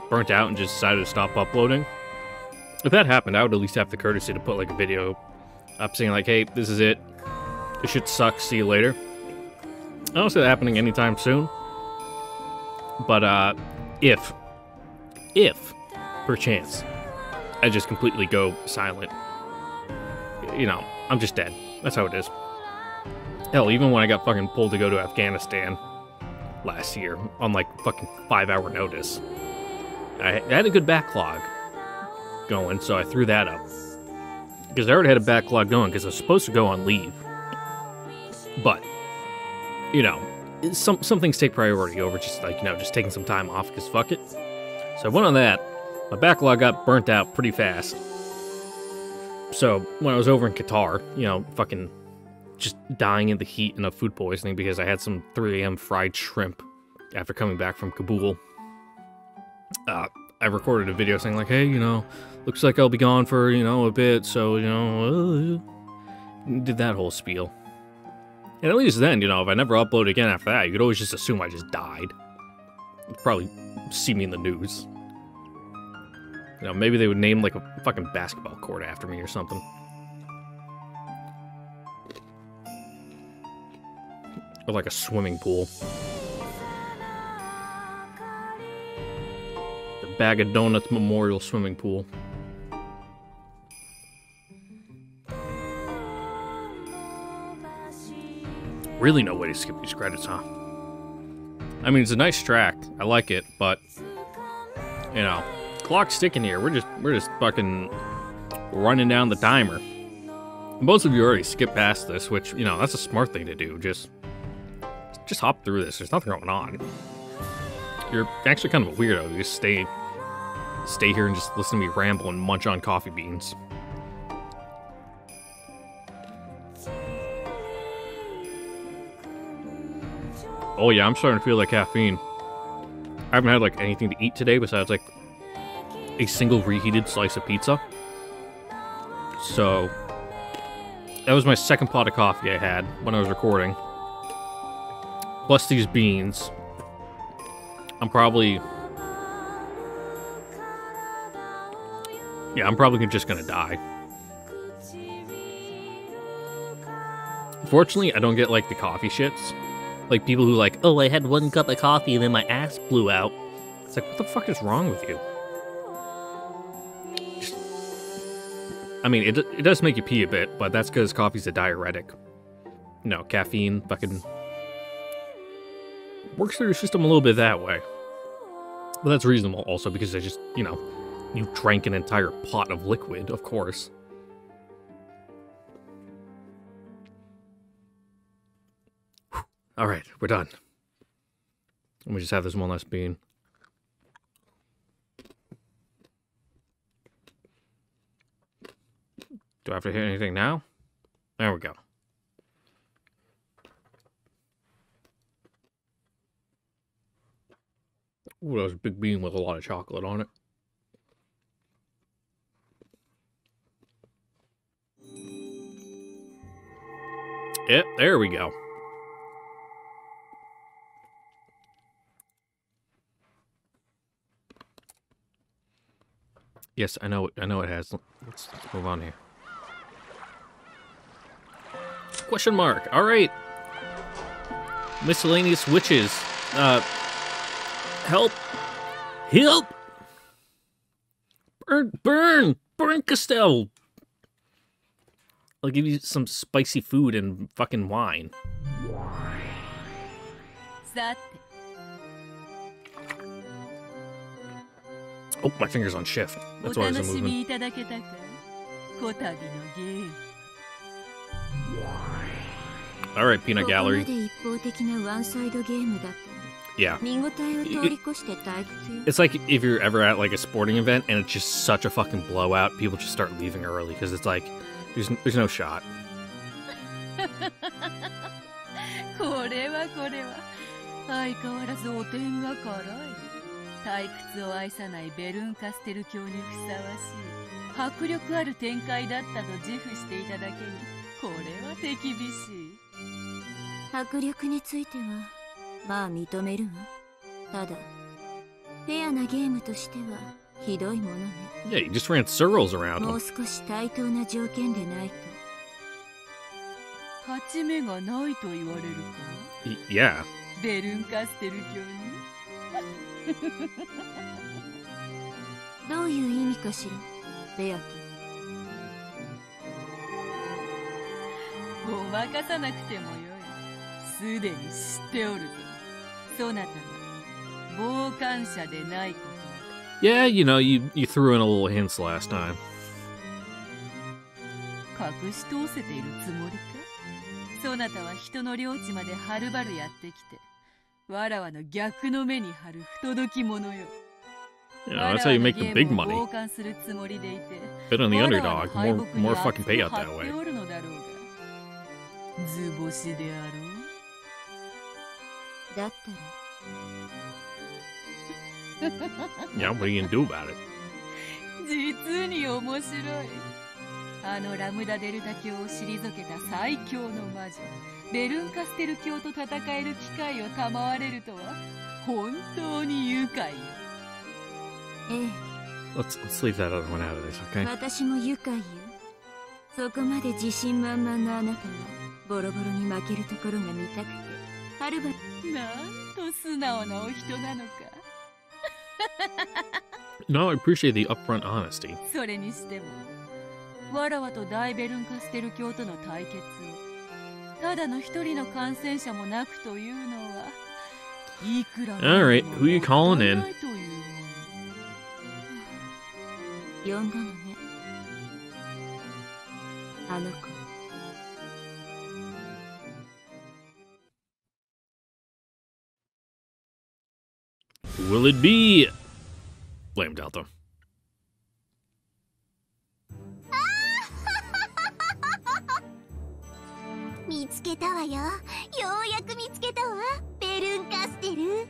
burnt out and just decided to stop uploading. If that happened, I would at least have the courtesy to put like a video up saying like, hey, this is it. This shit sucks. See you later. I don't see that happening anytime soon. But if perchance I just completely go silent, you know, I'm just dead. That's how it is. Hell, even when I got fucking pulled to go to Afghanistan last year on like fucking 5-hour notice, I had a good backlog going, so I threw that up. Because I already had a backlog going because I was supposed to go on leave. But, you know, some things take priority over just like, you know, just taking some time off because fuck it. So I went on that. My backlog got burnt out pretty fast. So when I was over in Qatar, you know, fucking just dying in the heat and of food poisoning because I had some 3 a.m. fried shrimp after coming back from Kabul. I recorded a video saying like, hey, you know, looks like I'll be gone for, you know, a bit, so, you know, did that whole spiel. And at least then, you know, if I never upload again after that, you could always just assume I just died. You'd probably see me in the news. You know, maybe they would name like a fucking basketball court after me or something. Or like a swimming pool. The Bag of Donuts Memorial Swimming Pool. Really no way to skip these credits, huh? I mean, it's a nice track. I like it, but you know, clock's ticking here. We're just fucking running down the timer. Most of you already skipped past this, which, you know, that's a smart thing to do. Just hop through this. There's nothing going on. You're actually kind of a weirdo. You just stay here and just listen to me ramble and munch on coffee beans. Oh yeah, I'm starting to feel like caffeine. I haven't had like anything to eat today besides like a single reheated slice of pizza. So that was my second pot of coffee I had when I was recording. Plus these beans. I'm probably just gonna die. Fortunately, I don't get like the coffee shits. Like people who like, oh, I had 1 cup of coffee and then my ass blew out. It's like, what the fuck is wrong with you? I mean, it does make you pee a bit, but that's because coffee's a diuretic. No, caffeine fucking works through your system a little bit that way. But that's reasonable also because I just, you know, you drank an entire pot of liquid, of course. Alright, we're done. Let me just have this one last bean. Do I have to hit anything now? There we go. Ooh, that was a big bean with a lot of chocolate on it. Yep, there we go. Yes, I know it has. Let's move on here. Question mark. All right. Miscellaneous witches. Help. Help. Burn Castell. I'll give you some spicy food and fucking wine. Oh, my finger's on shift. That's why there's a movement. Alright, Peanut Gallery. Yeah. It's like if you're ever at like a sporting event and it's just such a fucking blowout, people just start leaving early because it's like, there's no shot. 退屈を愛さないベルンカステル教にふさわしい迫力ある展開だったと自負していただけにこれは手厳しい迫力についてはまあ認めるわただフェアなゲームとしては Yeah, he just ran circles around もう him. 少し対等な条件でないと勝ち目がないと言われるか Yeah. ベルンカステル教にどういう意味かしらベアトごまかさなくてもよいすでに知っておるぞそなたが傍観者でないこと Yeah, you know, you threw in a little hints last time. 隠し通せているつもりかそなたは人の領地まではるばるやってきてわらわの逆の目に張る不届き者よ Yeah, that's how you make the big money. 傍観するつもりでいて Bet on the わ underdog. らわの More 敗 fucking 北に payout 熱 that く way. 張っておるのだろうが図星であろうだったら Yeah, what are you gonna do about it? 実に面白いあのラムダデルタ教を退けた最強の魔女ベルンカステル教と戦える機会を賜れるとは本当に愉快よええ Let's leave that other one out of this, okay? 私も愉快よそこまで自信満々のあなたがボロボロに負けるところが見たくてはるばなんと素直なお人なのか No, I appreciate the upfront honesty. それにしてもわらわと大ベルンカステル教との対決をただの一人の感染者もなくというのはいくら Alright, who you calling in? 呼んだのねあの子 Who will it be? Blame Delta. 見つけたわよ。ようやく見つけたわ。ベルンカステル。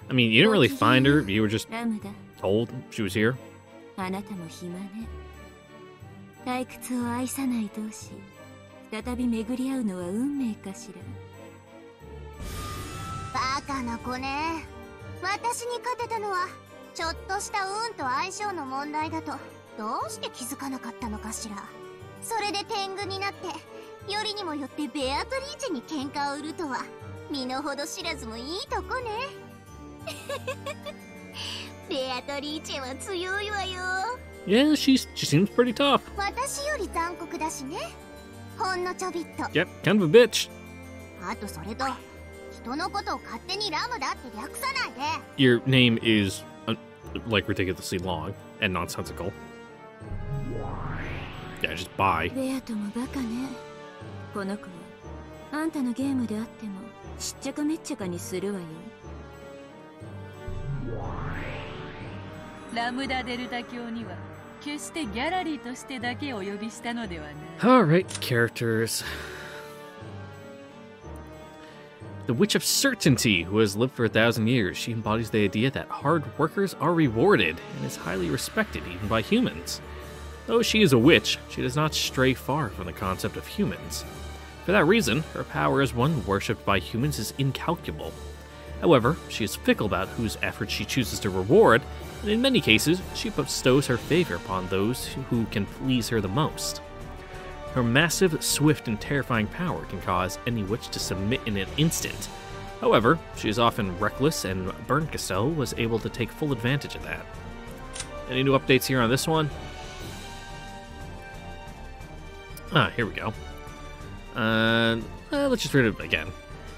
I mean, you didn't really find her. You were just ラムダ told she was here. あなたも暇ね退屈を愛さない同士再び巡り合うのは運命かしらバカな子ね。私に勝てたのはちょっとした運と相性の問題だとどうして気づかなかったのかしら。それで天狗になってよりにもよってベアトリーチェに喧嘩を売るとは身の程知らずもいいとこね。ベアトリーチェは強いわよ。 Yeah, she seems pretty tough. 私より残酷だしね。ほんのちょびっと。 Yep, kind of a bitch. あとそれと人のことを勝手にラムだって略さないで。 Your name is, like, ridiculously long and nonsensical. Yeah, just bye. ベアトもバカねこの子はあんたのゲームであってもしっちゃかめっちゃかにするわよラムダデルタ教には決してギャラリーとしてだけお呼びしたのではない Alright, characters. The Witch of Certainty, who has lived for 1,000 years. She embodies the idea that hard workers are rewarded and is highly respected even by humans. Though she is a witch, she does not stray far from the concept of humans. For that reason, her power as one worshipped by humans is incalculable. However, she is fickle about whose efforts she chooses to reward, and in many cases, she bestows her favor upon those who can please her the most. Her massive, swift, and terrifying power can cause any witch to submit in an instant. However, she is often reckless, and Berncastel was able to take full advantage of that. Any new updates here on this one? Ah, here we go. Let's just read it again.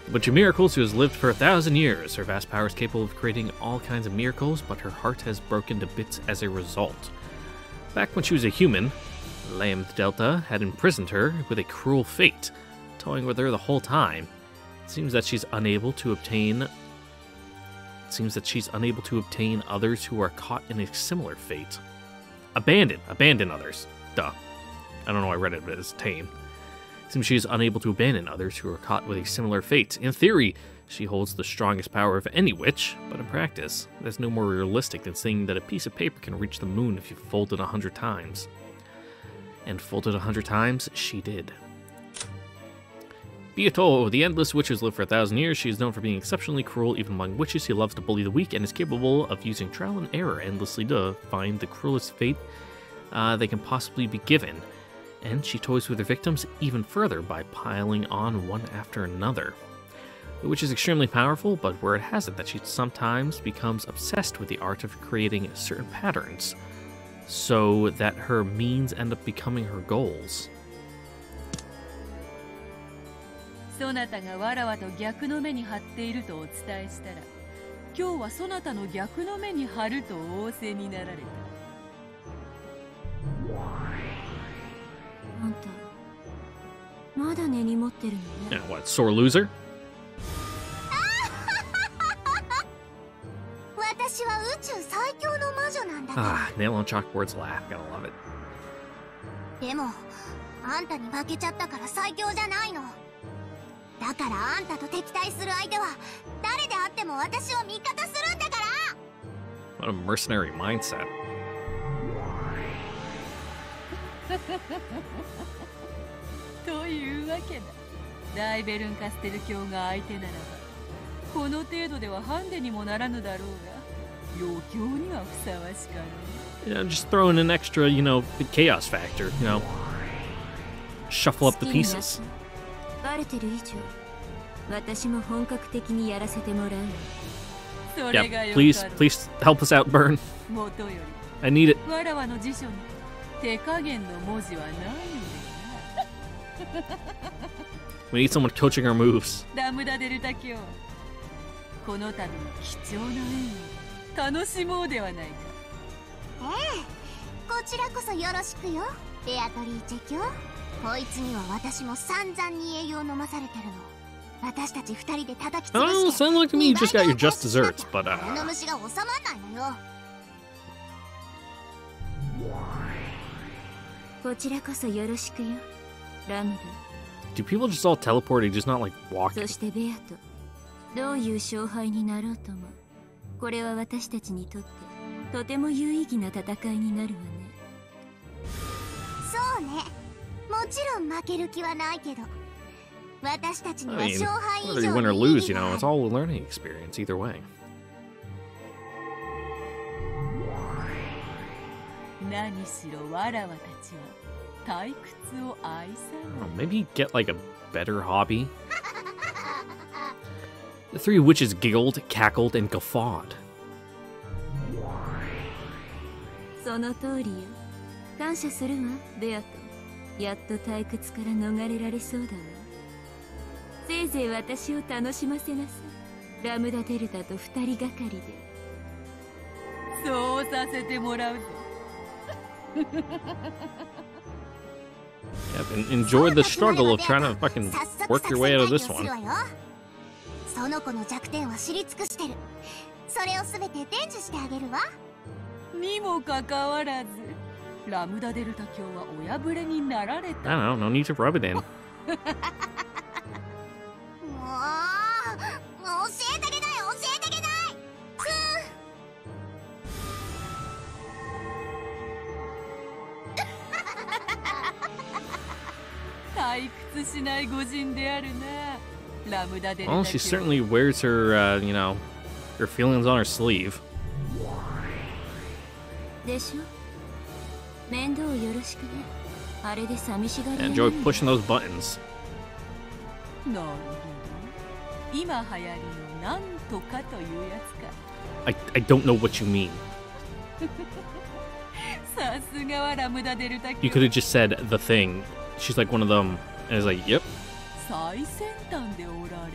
The Witch of Miracles, who has lived for 1,000 years. Her vast power is capable of creating all kinds of miracles, but her heart has broken to bits as a result. Back when she was a human, Lambth Delta had imprisoned her with a cruel fate, toying with her the whole time. It seems that she's unable to obtain others who are caught in a similar fate. Abandon others. Duh. I don't know why I read it, but it's tame. It seems she is unable to abandon others who are caught with a similar fate. In theory, she holds the strongest power of any witch, but in practice, that's no more realistic than saying that a piece of paper can reach the moon if you fold it 100 times. And folded 100 times, she did. Beato, the endless witch has lived for 1,000 years. She is known for being exceptionally cruel even among witches. She loves to bully the weak and is capable of using trial and error endlessly to find the cruelest fate they can possibly be given. And she toys with her victims even further by piling on one after another. The witch is extremely powerful, but word has it that she sometimes becomes obsessed with the art of creating certain patterns, so that her means end up becoming her goals. そなたがわらわと逆の目に張っているとお伝えしたら、今日はそなたの逆の目に張ると仰せになられた。あんた、まだ根に持ってるのね。Yeah, what, sore loser? 私は宇宙最強の魔女なんだから。Ah, nail on chalkboard's laugh. Gotta love it. でも、あんたに負けちゃったから最強じゃないの。だからあんたと敵対する相手は誰であっても私を味方するんだから。 What a mercenary mindset. というわけだ。ダイベルンカステル教が相手ならば、この程度ではハンデにもならぬだろうが、余興にはふさわしかね。Yeah, just throw in an extra, you know, chaos factor, you know. Shuffle up the pieces. バレてる以上、私も本格的にやらせてもらう。それが Yeah, よ please, かろう。 please help us out, Burn. もとより、 I need it. わらわの辞書に手加減の文字はないのでな。We need someone coaching our moves. ラムダデルタ教、この度の貴重な縁を楽しもうではないか。ええ、こちらこそよろしくよ、ベアトリーチェ教。こいつには私も散々に栄養飲まされてるの。私たち二人で叩き潰 Oh, して。 sound like to me you just got your just desserts, but この虫が収まんないのよ。こちらこそよろしくよ、ラムダ。 do people just all teleport? They just not like そ walking? してベアと、どういう勝敗になろうとも、これは私たちにとってとても有意義な戦いになるわね。そうね。もちろん負ける気はないけど、私たちには I mean, 勝敗以 whether you 上 win or の意 lose, 義 you が know, あ it's る。 all a learning experience either way. 何しろわらわたちは退屈を愛さ Oh, ない。 maybe get like a better hobby. The three witches giggled, cackled, and guffawed. その通りよ。感謝するわ、ベアと。やっと退屈から逃れられそうだわ。せいぜい私を楽しませなさい。ラムダデルタと二人がかりで。そうさせてもらうぞ。 Yep, and enjoy the struggle of trying to fucking work your way out of this one. その子の弱点は知り尽くしてる。それをすべて伝授してあげるわ。にもかかわらず、ラムダデルタ教はお破れになられ I た。 don't know, no need to rub it in. もう教えてあげない、教えてあげない。退屈しない御人であるな、ラムダデルタ Well, 教。 she certainly wears her, you know, her feelings on her sleeve. でしょ。面倒よろしくね。あれで寂しがり屋 And な enjoy の。 pushing those buttons. なるほど。今流行りのなんとかというやつか。I don't know what you mean. さすがはラムダデルタ教。 You could have just said the thing. She's like one of them, and it's like, yep. 最先端でおられ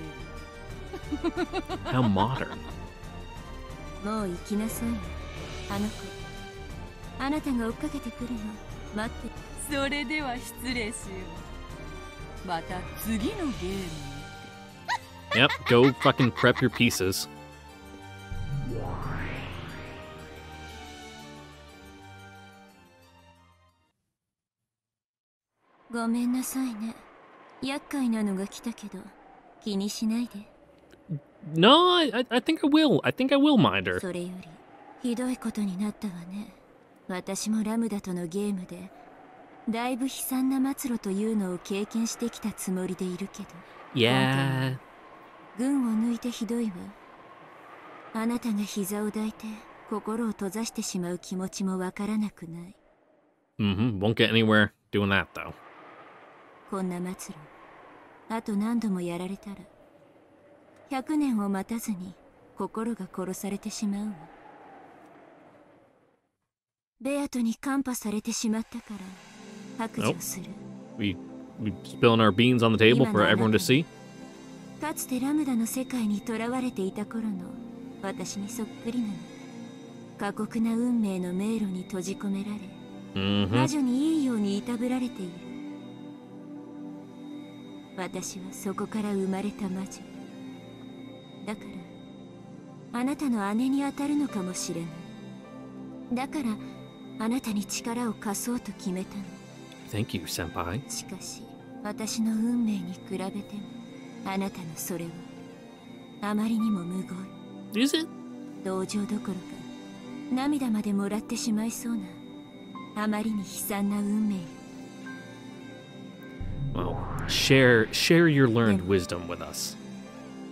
る。 How modern. もう行きなさいよ。あの子。あなたが追っかけてくるの。待って。それでは失礼しよう。また次のゲームにて。 Yep, go fucking prep your pieces. ごめんなさいね。厄介なのが来たけど、気にしないで。 No, I think I will. I think I will mind her. それより、ひどいことになったわね。私もラムダとのゲームで、だいぶ悲惨な末路というのを経験してきたつもりでいるけど。Yeah. 群を抜いてひどいわ。あなたが膝を抱いて心を閉ざしてしまう気持ちもわからなくない。Won't get anywhere doing that, though. こんな末路、あと何度もやられたら、100年を待たずに心が殺されてしまうわ。ベアトにカンパされてしまったから白状する。We spilling our beans on the table for everyone to see? かつてラムダの世界にとらわれていた頃の私にそっくりなの。過酷な運命の迷路に閉じ込められ、魔女にいいようにいたぶられている。私はそこから生まれた魔女だから、あなたの姉に当たるのかもしれない。だからあなたに力を貸そうと決めたの。 Thank you, senpai. しかし私の運命に比べてもあなたのそれはあまりにも無言。 Is it? 同情どころか涙までもらってしまいそうなあまりに悲惨な運命。 Well, share your learned wisdom with us.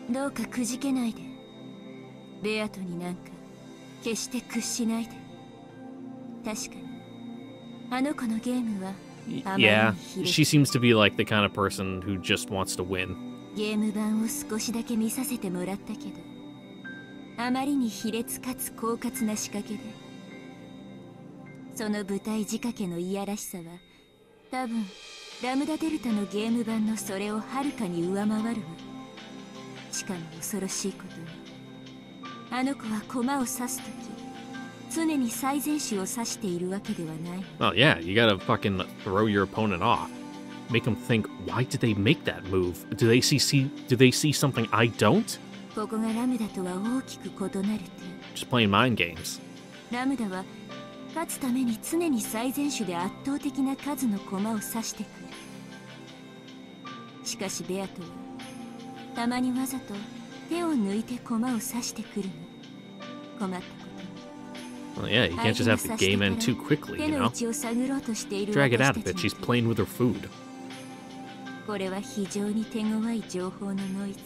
どうかくじけないで。ベアトになんか決して屈しないで。確かにあの子のゲームはあまりに Yeah, ひどい。 she seems to be like the kind of person who just wants to win. ゲーム版を少しだけ見させてもらったけど、あまりに卑劣かつ狡猾な仕掛けで、その舞台仕掛けのいやらしさは多分ラムダデルタのゲーム版のそれをはるかに上回るわ。しかも恐ろしいことに、あの子は駒を刺すとき常に最善手を指しているわけではない。 Oh yeah, you gotta fucking throw your opponent off. Make them think, why did they make that move? Do they see something I don't? ここがラムダとは大きく異なる点。 Just playing mind games. ラムダは勝つために常に最善手で圧倒的な数の駒を指してくる。しかしベアトはたまにわざと手を抜いて駒を指してくるの。困ったこと。 Well, yeah, you can't just have the game end too quickly, you know? Drag it out a bit, she's playing with her food. これは非常に手強い情報のノイズ。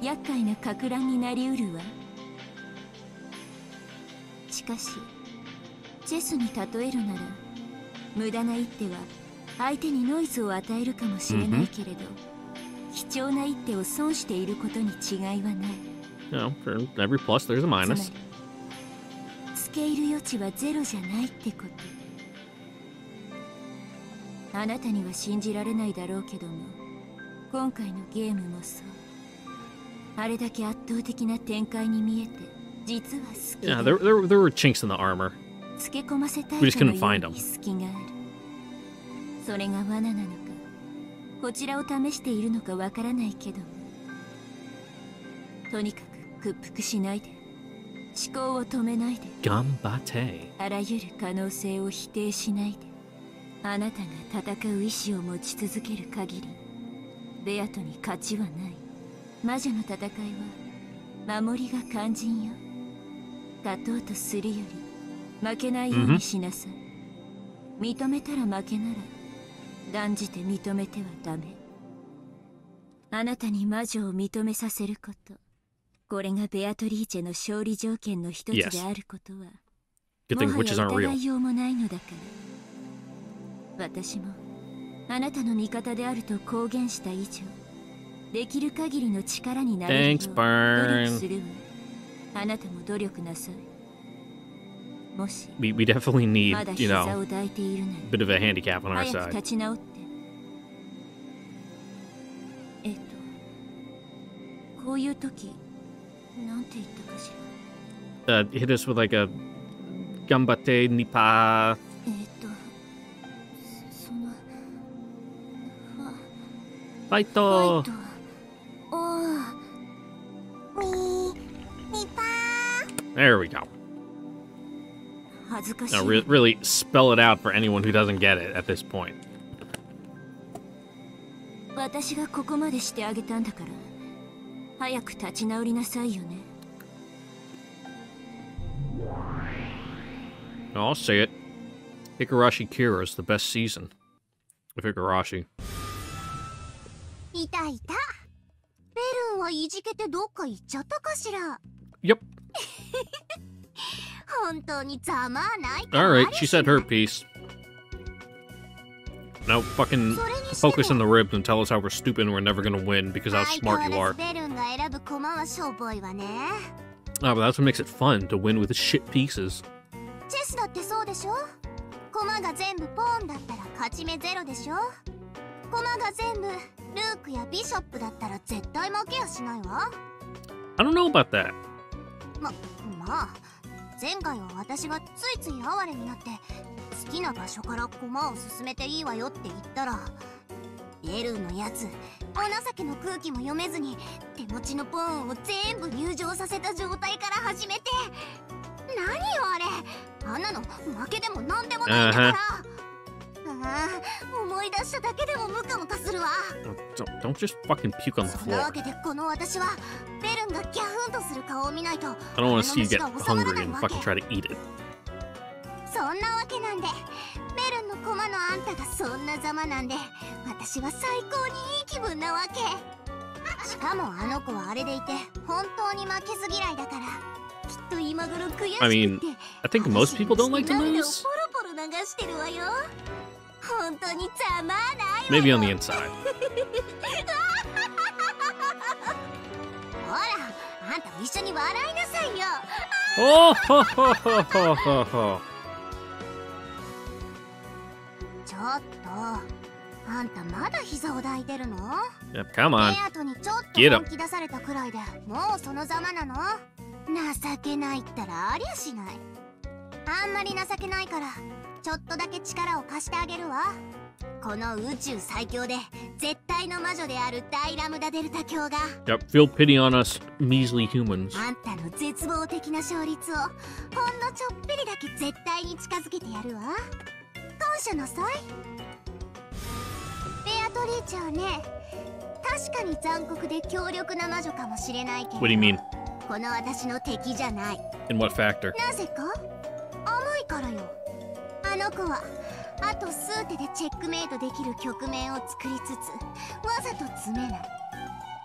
厄介なか乱になりうるわ。しかしチェスに例えるなら、無駄な一手は相手にノイズを与えるかもしれないけれど、貴重な一手を損していることに違いはない。 You know, for every plus, there's a minus. つまり付け入る余地はゼロじゃないってこと。あなたには信じられないだろうけども、今回のゲームもそう。あれだけ圧倒的な展開に見えて、実は好きだ。 Yeah, there were chinks in the armor. 付け込ませたい We just かの couldn't よ find う them. に隙がある。それが罠なのか、こちらを試しているのかわからないけども、とにかく屈服しないで、思考を止めないで、 Gambate. あらゆる可能性を否定しないで。あなたが戦う意志を持ち続ける限り、ベアトに勝ちはない。魔女の戦いは守りが肝心よ。勝とうとするより負けないようにしなさい。認めたら負けなら断じて認めてはダメ。あなたに魔女を認めさせること、これがベアトリーチェの勝利条件の一つであることは、 Good thing もは witches や aren't 疑 real. いようもないのだから。私もあなたの味方であると公言した以上、できる限りの力になれるよう Thanks, 努 Burn. 力するわ。あなたも努力なさい。もし We definitely need, まだ you 膝 know, を抱いているなら a bit of a handicap on our 早く side. 立ち直って。こういう時なんて言ったかしら。 Hit us with like a gambate nipa. そのファイファトイト。おー、ニパ There we go. 恥ずかしい Now, really spell it out for anyone who doesn't get it at this point. 私がここまでしてあげたんだから、早く立ち直りなさいよね。 I'll say it. Higurashi Kira is the best season of Higurashi. いたいた。ベルンはいじけてどっか行っちゃったかしら。Yep. 本当にざまあないから。Alright, she said her piece. Now fucking focus on the ribs and tell us how we're stupid and we're never gonna win because how smart you are. ベルンが選ぶ駒はしょぼいわね。Ah, but that's what makes it fun, to win with shit pieces. チェスだってそうでしょ。駒が全部ポーンだったら勝ち目ゼロでしょ。駒が全部ルークやビショップだったら絶対負けやしないわ。I don't know about that. まあ前回は私がついつい哀れになって好きな場所から駒を進めていいわよって言ったら、ベルンのやつお情けの空気も読めずに手持ちのポーンを全部入場させた状態から始めて、何よあれ、あんなの負けでも何でもないんだから。思い出しただけでもムカムカするわ。Don't just fucking puke on the そんな floor. わけでこの私はベルンがギャフンとする顔を見ないと I don't want to see you get hungry and fucking try to eat it. そんなわけなんで、ベルンの駒のあんたがそんなざまなんで、私は最高にいい気分なわけ。しかもあの子はあれでいて本当に負けず嫌いだから、きっと今頃悔しくて I mean, I think most people don't like to 涙を lose. ポロポロ流してるわよ。本当にざまあないわよ。 Maybe on the inside. ほら、あんたも一緒に笑いなさいよ。Oh, ho, ho, ho, ho, ho, ho. ちょっと、あんたまだ膝を抱いてるの？ Yep, come on. ベアトにちょっと Get 本気出されたくらいでもうそのざまなの？情けないったらありゃしない。あんまり情けないからちょっとだけ力を貸してあげるわ。この宇宙最強で絶対の魔女である大ラムダデルタ卿が Yep, feel pity on us measly humans. あんたの絶望的な勝率をほんのちょっぴりだけ絶対に近づけてやるわ。感謝なさい。ベアトリーチャーね、確かに残酷で強力な魔女かもしれないけど、 What do you mean? この私の敵じゃない。 In what factor? なぜか？甘いからよ。あの子はあと数手でチェックメイトできる局面を作りつつわざと詰めない。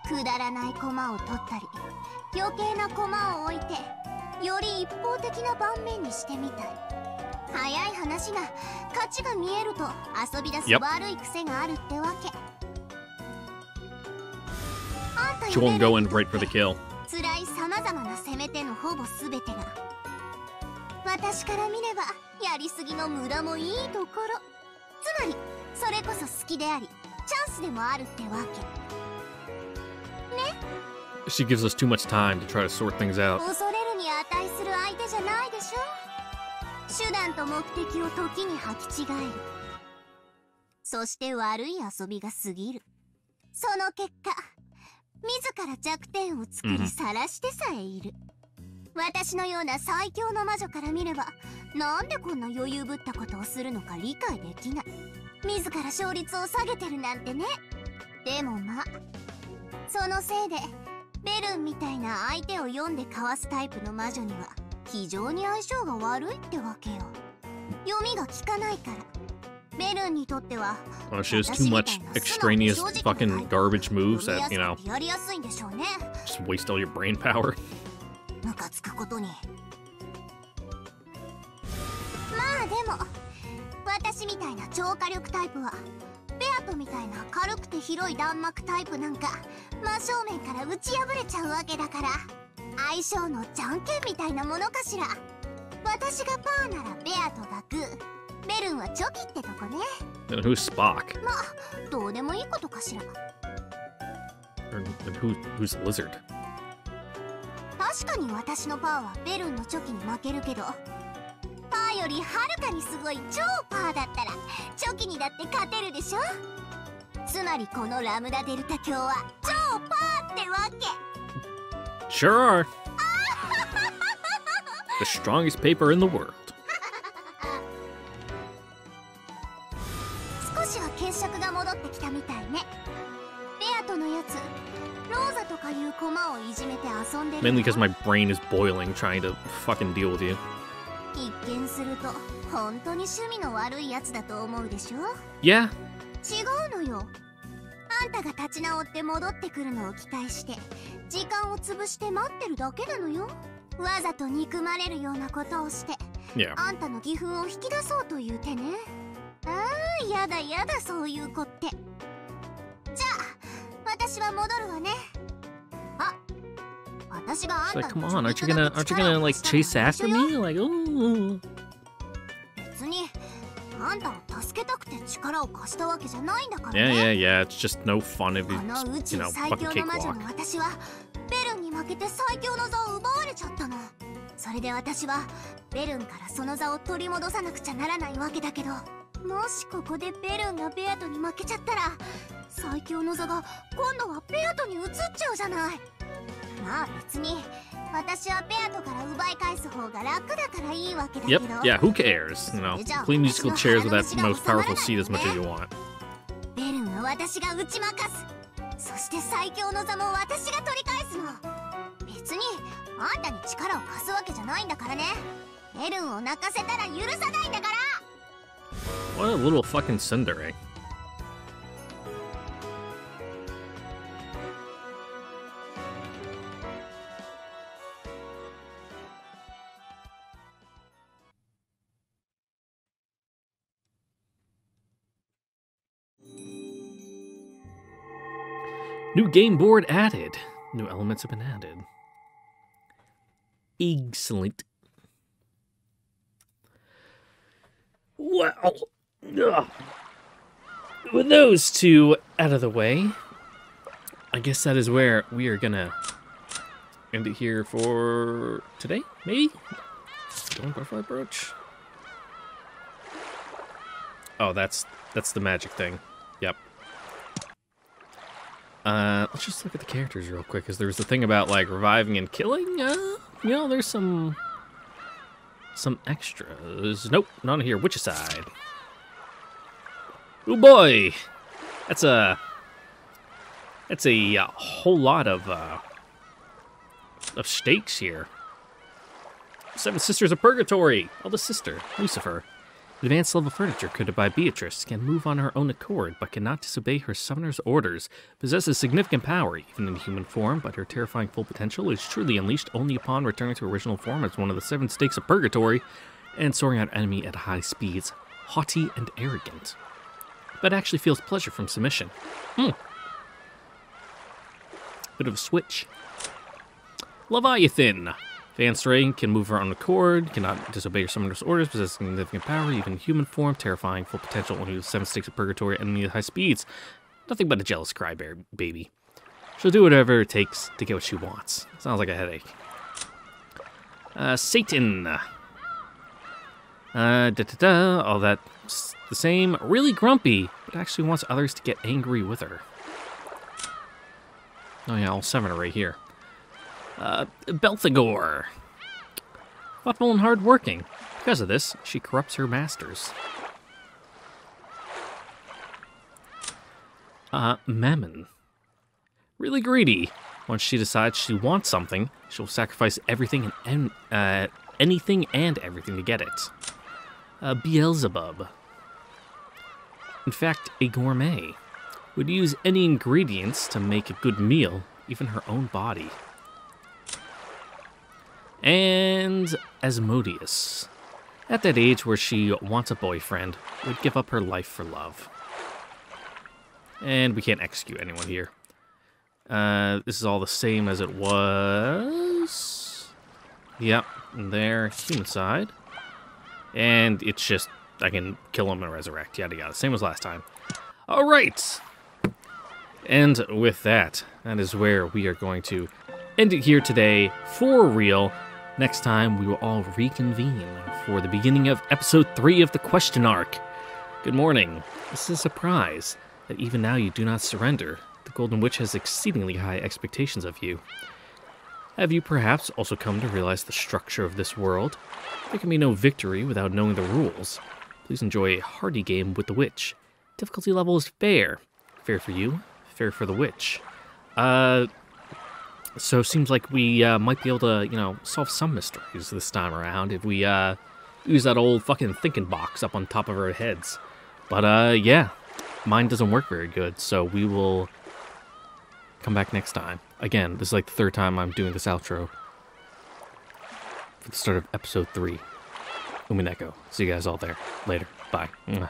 くだらない駒を取ったり余計な駒を置いてより一方的な盤面にしてみたい。早い話が勝ちが見えると遊び出す悪い癖があるってわけ。あんた She よ won't go in right for the kill. 辛い様々な攻め手のほぼ全てが私から見ればやりすぎの無駄もいいところ。つまりそれこそ好きでありチャンスでもあるってわけね。 She gives us too much time to try to sort things out. 恐れるに値する相手じゃないでしょ。手段と目的を時に履き違える。そして悪い遊びが過ぎる。その結果自ら弱点を作り晒してさえいる。私のような最強の魔女から見ればなんでこんな余裕ぶったことをするのか理解できない。自ら勝率を下げてるなんてね。でもまあそのせいでベルンみたいな相手を読んでかわすタイプの魔女には非常に相性が悪いってわけよ。読みが効かないから。ベルンにとっては Well, she has too much extraneous fucking garbage moves that, you know, やりやすいんでしょうね。 just waste all your brain power. ムカつくことに。まあでも私みたいな超火力タイプはベアトみたいな軽くて広い弾幕タイプなんか真正面から打ち破れちゃうわけだから、相性のじゃんけんみたいなものかしら。私がパーならベアトがグー、ベルンはチョキってとこね。 And who's Spock? まあどうでもいいことかしら。 And who's Lizard? 確かに私のパーはベルンのチョキに負けるけど、パーよりはるかにすごい超パーだったらチョキにだって勝てるでしょ。つまりこのラムダデルタ卿は超パーってわけ。 Sure are. The strongest paper in the world. 少しは血色が戻ってきたみたいね。ベアトのやつローザとかいう駒をいじめて遊んでる。 Mainly because my brain is boiling trying to fucking deal with you. 一見すると本当に趣味の悪いやつだと思うでしょ。 Yeah. 違うのよ。あんたが立ち直って戻ってくるのを期待して時間を潰して待ってるだけなのよ。わざと憎まれるようなことをして、あんたの義憤を引き出そうという手ね。ああ、やだやだ、そういう子って。じゃあ私は戻るわね。あ、私があんた Come on, aren't you gonna like chase after me? Like, oh. 別にあんたを助けたくて力を貸したわけじゃないんだからね。Yeah. It's just no fun if it's, you know, fucking 最強の魔女 cakewalk. の私はベルンに負けて最強の座を奪われちゃったの。それで私はベルンからその座を取り戻さなくちゃならないわけだけど、もしここでベルンがベアトに負けちゃったら最強の座が今度はベアトに移っちゃうじゃない。まあ別に私はベアトから奪い返す方が楽だからいいわけだけど。 Yep, yeah, who cares? You know, play musical chairs with that most powerful seat as much as you want. ベルンは私が打ち負かす。そして最強の座も私が取り返すの。別にあんたに力を貸すわけじゃないんだからね。ベルンを泣かせたら許さないんだから。 What a little fucking tsundere. New game board added. New elements have been added. Excellent. Well, with those two out of the way, I guess that is where we are gonna end it here for today, maybe? Stone butterfly brooch. Oh, that's the magic thing. Yep. Let's just look at the characters real quick, because there was the thing about, like, reviving and killing. You know, there's some extras. Nope, none here. Which side? Oh boy! That's a whole lot of stakes here. 7 Sisters of Purgatory! Eldest sister, Lucifer. Advanced level furniture created by Beatrice can move on her own accord, but cannot disobey her summoner's orders. Possesses significant power, even in human form, but her terrifying full potential is truly unleashed only upon returning to original form as one of the 7 stakes of Purgatory, and soaring out enemy at high speeds. Haughty and arrogant, but actually feels pleasure from submission. Bit of a switch. Leviathan. Advanced rank, can move her own accord, cannot disobey her summoner's orders, possesses significant power, even in human form, terrifying, full potential, only with 7 stakes of Purgatory, enemy at high speeds. Nothing but a jealous crybaby. She'll do whatever it takes to get what she wants. Sounds like a headache. Satan. All that's the same. Really grumpy, but actually wants others to get angry with her. Oh yeah, all 7 are right here. Belphegor. Thoughtful and hardworking. Because of this, she corrupts her masters. Mammon. Really greedy. Once she decides she wants something, she'll sacrifice everything and anything and everything to get it. Beelzebub. In fact, a gourmet. Would use any ingredients to make a good meal, even her own body. And Asmodeus. At that age where she wants a boyfriend, would give up her life for love. And we can't execute anyone here. This is all the same as it was. Yep, there, human side. And it's just, I can kill him and resurrect, yada yada. Same as last time. Alright! And with that, that is where we are going to end it here today, for real. Next time, we will all reconvene for the beginning of Episode 3 of the Question Arc. Good morning. This is a surprise that even now you do not surrender. The Golden Witch has exceedingly high expectations of you. Have you perhaps also come to realize the structure of this world? There can be no victory without knowing the rules. Please enjoy a hearty game with the Witch. Difficulty level is fair. Fair for you, fair for the Witch. So it seems like we might be able to, you know, solve some mysteries this time around if we use that old fucking thinking box up on top of our heads. But yeah, mine doesn't work very good, so we will come back next time. Again, this is like the third time I'm doing this outro for the start of episode 3. Umineko. See you guys all there. Later. Bye. Mwah.